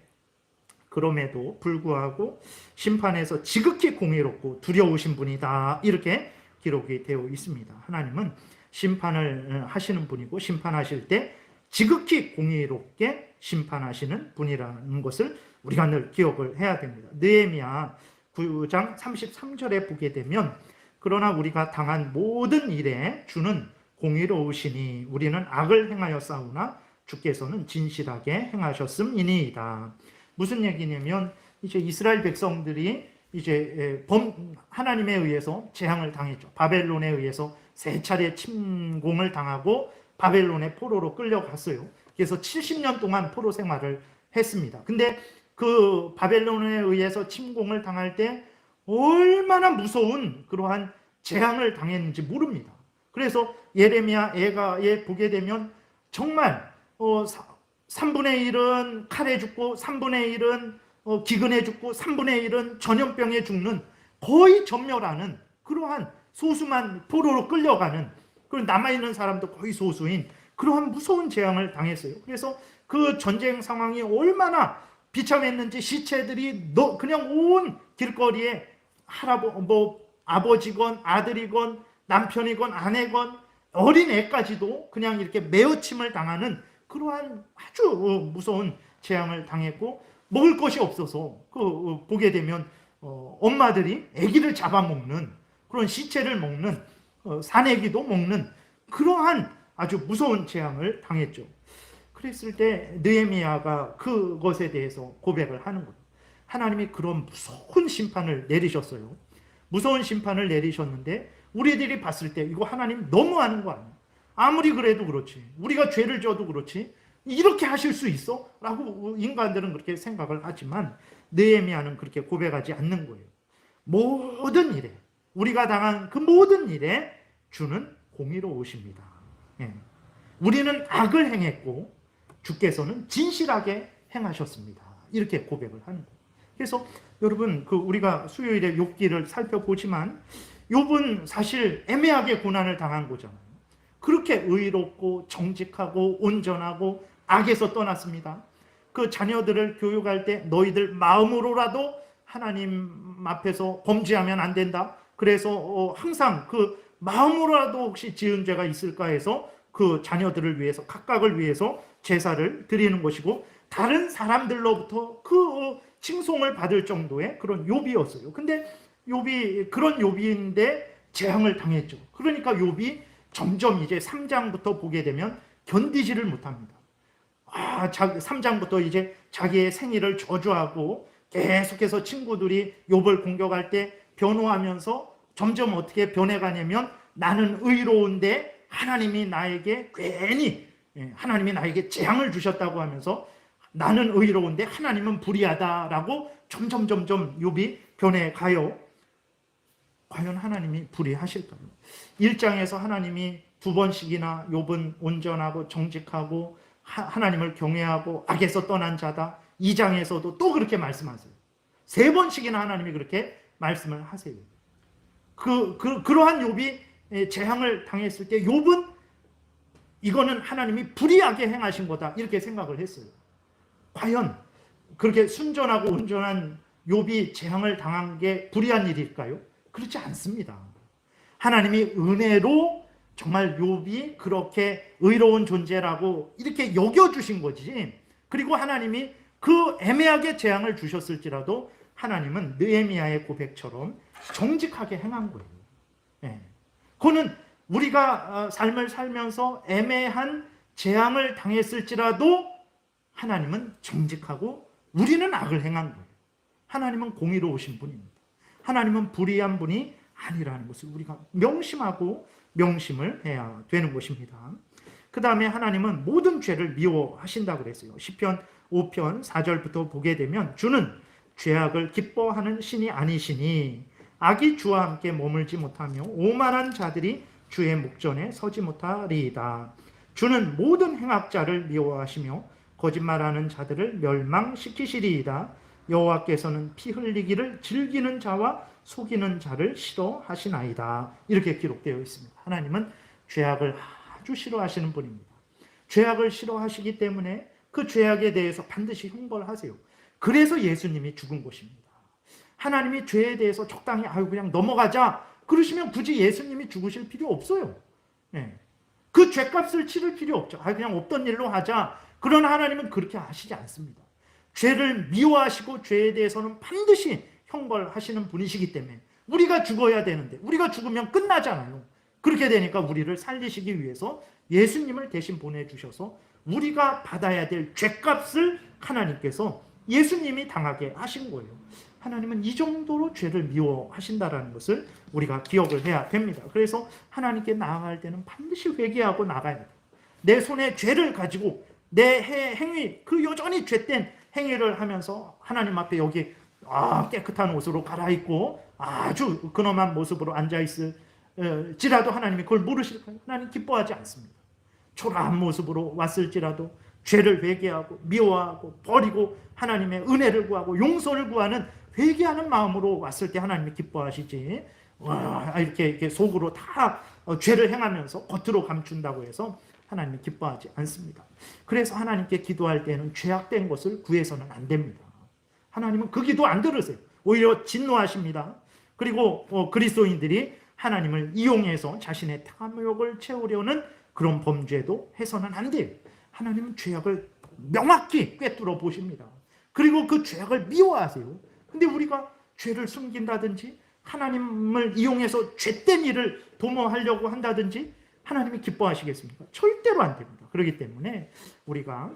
그럼에도 불구하고 심판에서 지극히 공의롭고 두려우신 분이다, 이렇게 기록이 되어 있습니다. 하나님은 심판을 하시는 분이고 심판하실 때 지극히 공의롭게 심판하시는 분이라는 것을 우리가 늘 기억을 해야 됩니다. 느헤미야 9장 33절에 보게 되면 그러나 우리가 당한 모든 일에 주는 공의로우시니 우리는 악을 행하여 싸우나 주께서는 진실하게 행하셨음이니이다. 무슨 얘기냐면 이제 이스라엘 백성들이 이제 하나님에 의해서 재앙을 당했죠. 바벨론에 의해서 세 차례 침공을 당하고 바벨론의 포로로 끌려갔어요. 그래서 70년 동안 포로 생활을 했습니다. 근데 그 바벨론에 의해서 침공을 당할 때 얼마나 무서운 그러한 재앙을 당했는지 모릅니다. 그래서 예레미야 애가에 보게 되면 정말 3분의 1은 칼에 죽고 3분의 1은 기근에 죽고 3분의 1은 전염병에 죽는 거의 전멸하는 그러한 소수만 포로로 끌려가는, 그리고 남아있는 사람도 거의 소수인 그러한 무서운 재앙을 당했어요. 그래서 그 전쟁 상황이 얼마나 비참했는지 시체들이 그냥 온 길거리에 아버지건 아들이건 남편이건 아내건 어린 애까지도 그냥 이렇게 매어침을 당하는 그러한 아주 무서운 재앙을 당했고, 먹을 것이 없어서 보게 되면 엄마들이 아기를 잡아먹는 그런 시체를 먹는 사내기도 먹는 그러한 아주 무서운 재앙을 당했죠. 그랬을 때 느헤미야가 그것에 대해서 고백을 하는 거예요. 하나님이 그런 무서운 심판을 내리셨어요. 무서운 심판을 내리셨는데 우리들이 봤을 때 이거 하나님 너무하는 거 아니야? 아무리 그래도 그렇지, 우리가 죄를 져도 그렇지 이렇게 하실 수 있어? 라고 인간들은 그렇게 생각을 하지만 느헤미야는 그렇게 고백하지 않는 거예요. 모든 일에, 우리가 당한 그 모든 일에 주는 공의로우십니다. 예. 우리는 악을 행했고 주께서는 진실하게 행하셨습니다. 이렇게 고백을 하는 거예요. 그래서 여러분 우리가 수요일에 욥기를 살펴보지만 욥은 사실 애매하게 고난을 당한 거잖아요. 그렇게 의롭고 정직하고 온전하고 악에서 떠났습니다. 그 자녀들을 교육할 때 너희들 마음으로라도 하나님 앞에서 범죄하면 안 된다. 그래서 항상 그 마음으로라도 혹시 지은 죄가 있을까 해서 그 자녀들을 위해서, 각각을 위해서 제사를 드리는 것이고, 다른 사람들로부터 그 칭송을 받을 정도의 그런 욥이었어요. 근데 욥이 그런 욥인데 재앙을 당했죠. 그러니까 욥이 점점 이제 3장부터 보게 되면 견디지를 못합니다. 3장부터 이제 자기의 생일을 저주하고 계속해서 친구들이 욥을 공격할 때 변호하면서 점점 어떻게 변해가냐면 나는 의로운데 하나님이 나에게 괜히 하나님이 나에게 재앙을 주셨다고 하면서 나는 의로운데 하나님은 불의하다라고 점점 욥이 변해가요. 과연 하나님이 불의하실까요? 1장에서 하나님이 2번씩이나 욥은 온전하고 정직하고 하나님을 경외하고 악에서 떠난 자다. 2장에서도 또 그렇게 말씀하세요. 3번씩이나 하나님이 그렇게 말씀을 하세요. 그러한 욥이 재앙을 당했을 때 욥은 이거는 하나님이 불의하게 행하신 거다 이렇게 생각을 했어요. 과연 그렇게 순전하고 온전한 욥이 재앙을 당한 게 불의한 일일까요? 그렇지 않습니다. 하나님이 은혜로 정말 욥이 그렇게 의로운 존재라고 이렇게 여겨주신 거지. 그리고 하나님이 그 애매하게 재앙을 주셨을지라도 하나님은 느헤미야의 고백처럼 정직하게 행한 거예요. 예. 그거는 우리가 삶을 살면서 애매한 재앙을 당했을지라도 하나님은 정직하고 우리는 악을 행한 거예요. 하나님은 공의로우신 분입니다. 하나님은 불의한 분이 아니라는 것을 우리가 명심하고 명심을 해야 되는 것입니다. 그 다음에 하나님은 모든 죄를 미워하신다고 그랬어요. 시편 5편 4절부터 보게 되면 주는 죄악을 기뻐하는 신이 아니시니 악이 주와 함께 머물지 못하며 오만한 자들이 주의 목전에 서지 못하리이다. 주는 모든 행악자를 미워하시며 거짓말하는 자들을 멸망시키시리이다. 여호와께서는 피 흘리기를 즐기는 자와 속이는 자를 싫어하시나이다. 이렇게 기록되어 있습니다. 하나님은 죄악을 아주 싫어하시는 분입니다. 죄악을 싫어하시기 때문에 그 죄악에 대해서 반드시 형벌하세요. 그래서 예수님이 죽은 것입니다. 하나님이 죄에 대해서 적당히 그냥 넘어가자 그러시면 굳이 예수님이 죽으실 필요 없어요. 네. 그 죄값을 치를 필요 없죠. 그냥 없던 일로 하자. 그러나 하나님은 그렇게 하시지 않습니다. 죄를 미워하시고 죄에 대해서는 반드시 형벌하시는 분이시기 때문에 우리가 죽어야 되는데 우리가 죽으면 끝나잖아요. 그렇게 되니까 우리를 살리시기 위해서 예수님을 대신 보내주셔서 우리가 받아야 될 죄값을 하나님께서 예수님이 당하게 하신 거예요. 하나님은 이 정도로 죄를 미워하신다는 것을 우리가 기억을 해야 됩니다. 그래서 하나님께 나아갈 때는 반드시 회개하고 나가야 돼요. 내 손에 죄를 가지고 내 행위, 그 여전히 죄된 행위를 하면서 하나님 앞에 여기 깨끗한 옷으로 갈아입고 아주 근엄한 모습으로 앉아있을지라도 하나님이 그걸 모르실까요? 하나님 기뻐하지 않습니다. 초라한 모습으로 왔을지라도 죄를 회개하고 미워하고 버리고 하나님의 은혜를 구하고 용서를 구하는 회개하는 마음으로 왔을 때 하나님이 기뻐하시지 이렇게 속으로 다 죄를 행하면서 겉으로 감춘다고 해서 하나님이 기뻐하지 않습니다. 그래서 하나님께 기도할 때는 죄악된 것을 구해서는 안 됩니다. 하나님은 그 기도 안 들으세요. 오히려 진노하십니다. 그리고 그리스도인들이 하나님을 이용해서 자신의 탐욕을 채우려는 그런 범죄도 해서는 안 돼요. 하나님은 죄악을 명확히 꿰뚫어 보십니다. 그리고 그 죄악을 미워하세요. 근데 우리가 죄를 숨긴다든지 하나님을 이용해서 죄된 일을 도모하려고 한다든지 하나님이 기뻐하시겠습니까? 절대로 안 됩니다. 그렇기 때문에 우리가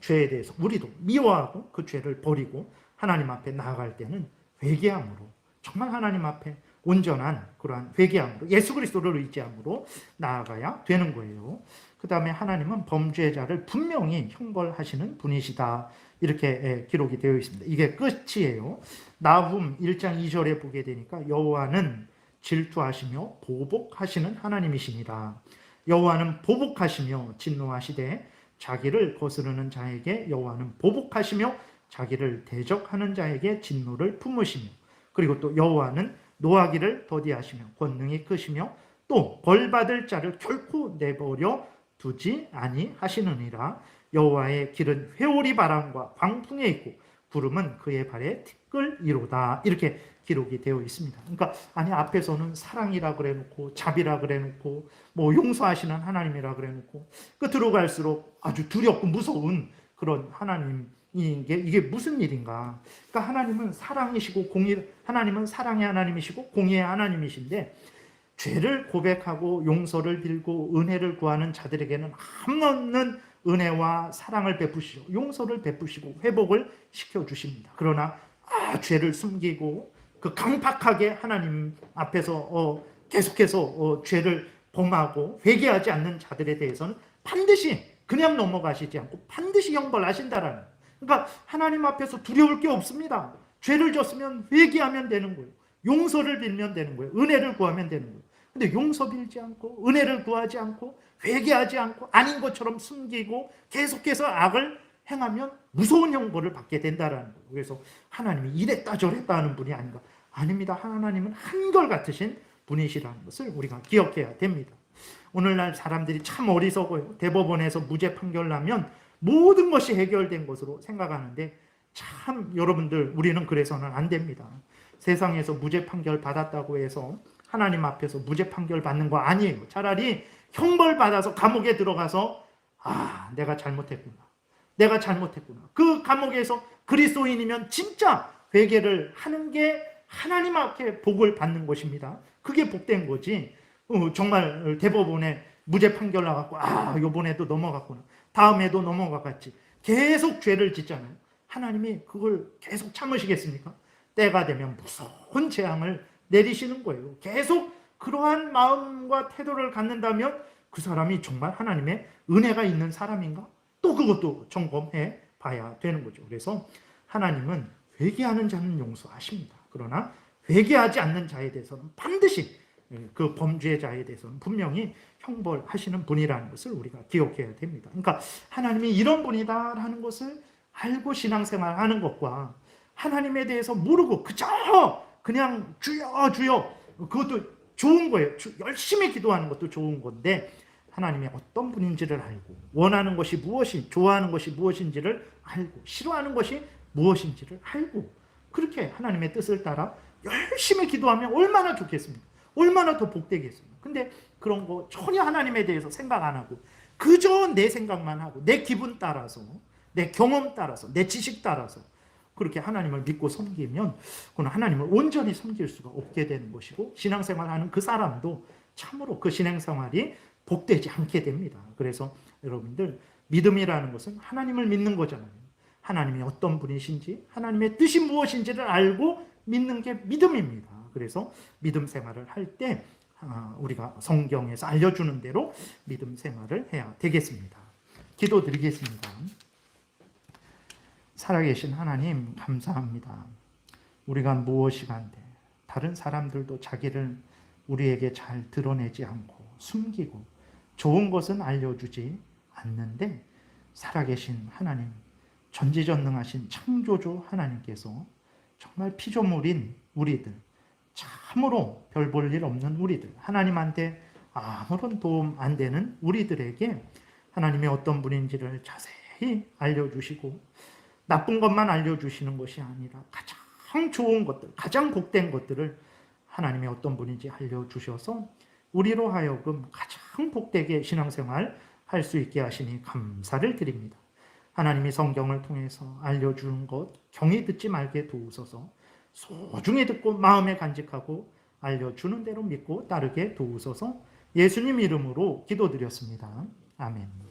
죄에 대해서 우리도 미워하고 그 죄를 버리고 하나님 앞에 나아갈 때는 회개함으로 정말 하나님 앞에 온전한 그러한 회개함으로 예수 그리스도를 의지함으로 나아가야 되는 거예요. 그 다음에 하나님은 범죄자를 분명히 형벌하시는 분이시다. 이렇게 기록이 되어 있습니다. 이게 끝이에요. 나훔 1장 2절에 보게 되니까 여호와는 질투하시며 보복하시는 하나님이시니라. 여호와는 보복하시며 진노하시되 자기를 거스르는 자에게 여호와는 보복하시며 자기를 대적하는 자에게 진노를 품으시며 그리고 또 여호와는 노하기를 더디하시며 권능이 크시며 또 벌받을 자를 결코 내버려 두지 아니하시느니라. 여호와의 길은 회오리 바람과 광풍에 있고 구름은 그의 발에 티끌이로다. 이렇게 기록이 되어 있습니다. 그러니까 앞에서는 사랑이라 그래놓고 자비라 그래놓고 뭐 용서하시는 하나님이라 그래놓고 끝으로 갈수록 아주 두렵고 무서운 그런 하나님 이게 무슨 일인가? 그러니까 하나님은 사랑이시고 하나님은 사랑의 하나님이시고 공의의 하나님이신데 죄를 고백하고 용서를 빌고 은혜를 구하는 자들에게는 한없는 은혜와 사랑을 베푸시고 용서를 베푸시고 회복을 시켜주십니다. 그러나 죄를 숨기고 그 강팍하게 하나님 앞에서 계속해서 죄를 범하고 회개하지 않는 자들에 대해서는 반드시 그냥 넘어가시지 않고 반드시 형벌하신다라는. 그러니까 하나님 앞에서 두려울 게 없습니다. 죄를 졌으면 회개하면 되는 거예요. 용서를 빌면 되는 거예요. 은혜를 구하면 되는 거예요. 근데 용서 빌지 않고 은혜를 구하지 않고 회개하지 않고 아닌 것처럼 숨기고 계속해서 악을 행하면 무서운 형벌을 받게 된다라는 거예요. 그래서 하나님이 이랬다 저랬다 하는 분이 아닌가. 아닙니다. 하나님은 한결같으신 분이시라는 것을 우리가 기억해야 됩니다. 오늘날 사람들이 참 어리석어요. 대법원에서 무죄 판결 나면 모든 것이 해결된 것으로 생각하는데 참 여러분들 우리는 그래서는 안 됩니다. 세상에서 무죄 판결 받았다고 해서 하나님 앞에서 무죄 판결 받는 거 아니에요. 차라리 형벌 받아서 감옥에 들어가서 내가 잘못했구나. 내가 잘못했구나. 그 감옥에서 그리스도인이면 진짜 회개를 하는 게 하나님 앞에 복을 받는 것입니다. 그게 복된 거지. 정말 대법원에 무죄 판결 나갖고 이번에도 넘어갔구나. 다음에도 넘어갔지. 계속 죄를 짓잖아요. 하나님이 그걸 계속 참으시겠습니까? 때가 되면 무서운 재앙을 내리시는 거예요. 계속 그러한 마음과 태도를 갖는다면 그 사람이 정말 하나님의 은혜가 있는 사람인가? 또 그것도 점검해 봐야 되는 거죠. 그래서 하나님은 회개하는 자는 용서하십니다. 그러나 회개하지 않는 자에 대해서는 반드시 그 범죄자에 대해서는 분명히 형벌하시는 분이라는 것을 우리가 기억해야 됩니다. 그러니까 하나님이 이런 분이다라는 것을 알고 신앙생활하는 것과 하나님에 대해서 모르고 그저 그냥 주여 주여, 그것도 좋은 거예요. 열심히 기도하는 것도 좋은 건데 하나님이 어떤 분인지를 알고, 원하는 것이 무엇인지, 좋아하는 것이 무엇인지를 알고, 싫어하는 것이 무엇인지를 알고, 그렇게 하나님의 뜻을 따라 열심히 기도하면 얼마나 좋겠습니까? 얼마나 더 복되겠습니까? 근데 그런 거 전혀 하나님에 대해서 생각 안 하고 그저 내 생각만 하고 내 기분 따라서, 내 경험 따라서, 내 지식 따라서 그렇게 하나님을 믿고 섬기면 그건 하나님을 온전히 섬길 수가 없게 되는 것이고, 신앙생활하는 그 사람도 참으로 그 신앙생활이 복되지 않게 됩니다. 그래서 여러분들, 믿음이라는 것은 하나님을 믿는 거잖아요. 하나님이 어떤 분이신지, 하나님의 뜻이 무엇인지를 알고 믿는 게 믿음입니다. 그래서 믿음 생활을 할 때 우리가 성경에서 알려주는 대로 믿음 생활을 해야 되겠습니다. 기도드리겠습니다. 살아계신 하나님, 감사합니다. 우리가 무엇이 간데 다른 사람들도 자기를 우리에게 잘 드러내지 않고 숨기고 좋은 것은 알려주지 않는데, 살아계신 하나님, 전지전능하신 창조주 하나님께서 정말 피조물인 우리들, 참으로 별 볼 일 없는 우리들, 하나님한테 아무런 도움 안 되는 우리들에게 하나님이 어떤 분인지를 자세히 알려주시고, 나쁜 것만 알려주시는 것이 아니라 가장 좋은 것들, 가장 복된 것들을 하나님이 어떤 분인지 알려주셔서 우리로 하여금 가장 복되게 신앙생활 할 수 있게 하시니 감사를 드립니다. 하나님이 성경을 통해서 알려주는 것 경히 듣지 말게 도우소서. 소중히 듣고 마음에 간직하고 알려주는 대로 믿고 따르게 도우소서. 예수님 이름으로 기도드렸습니다. 아멘.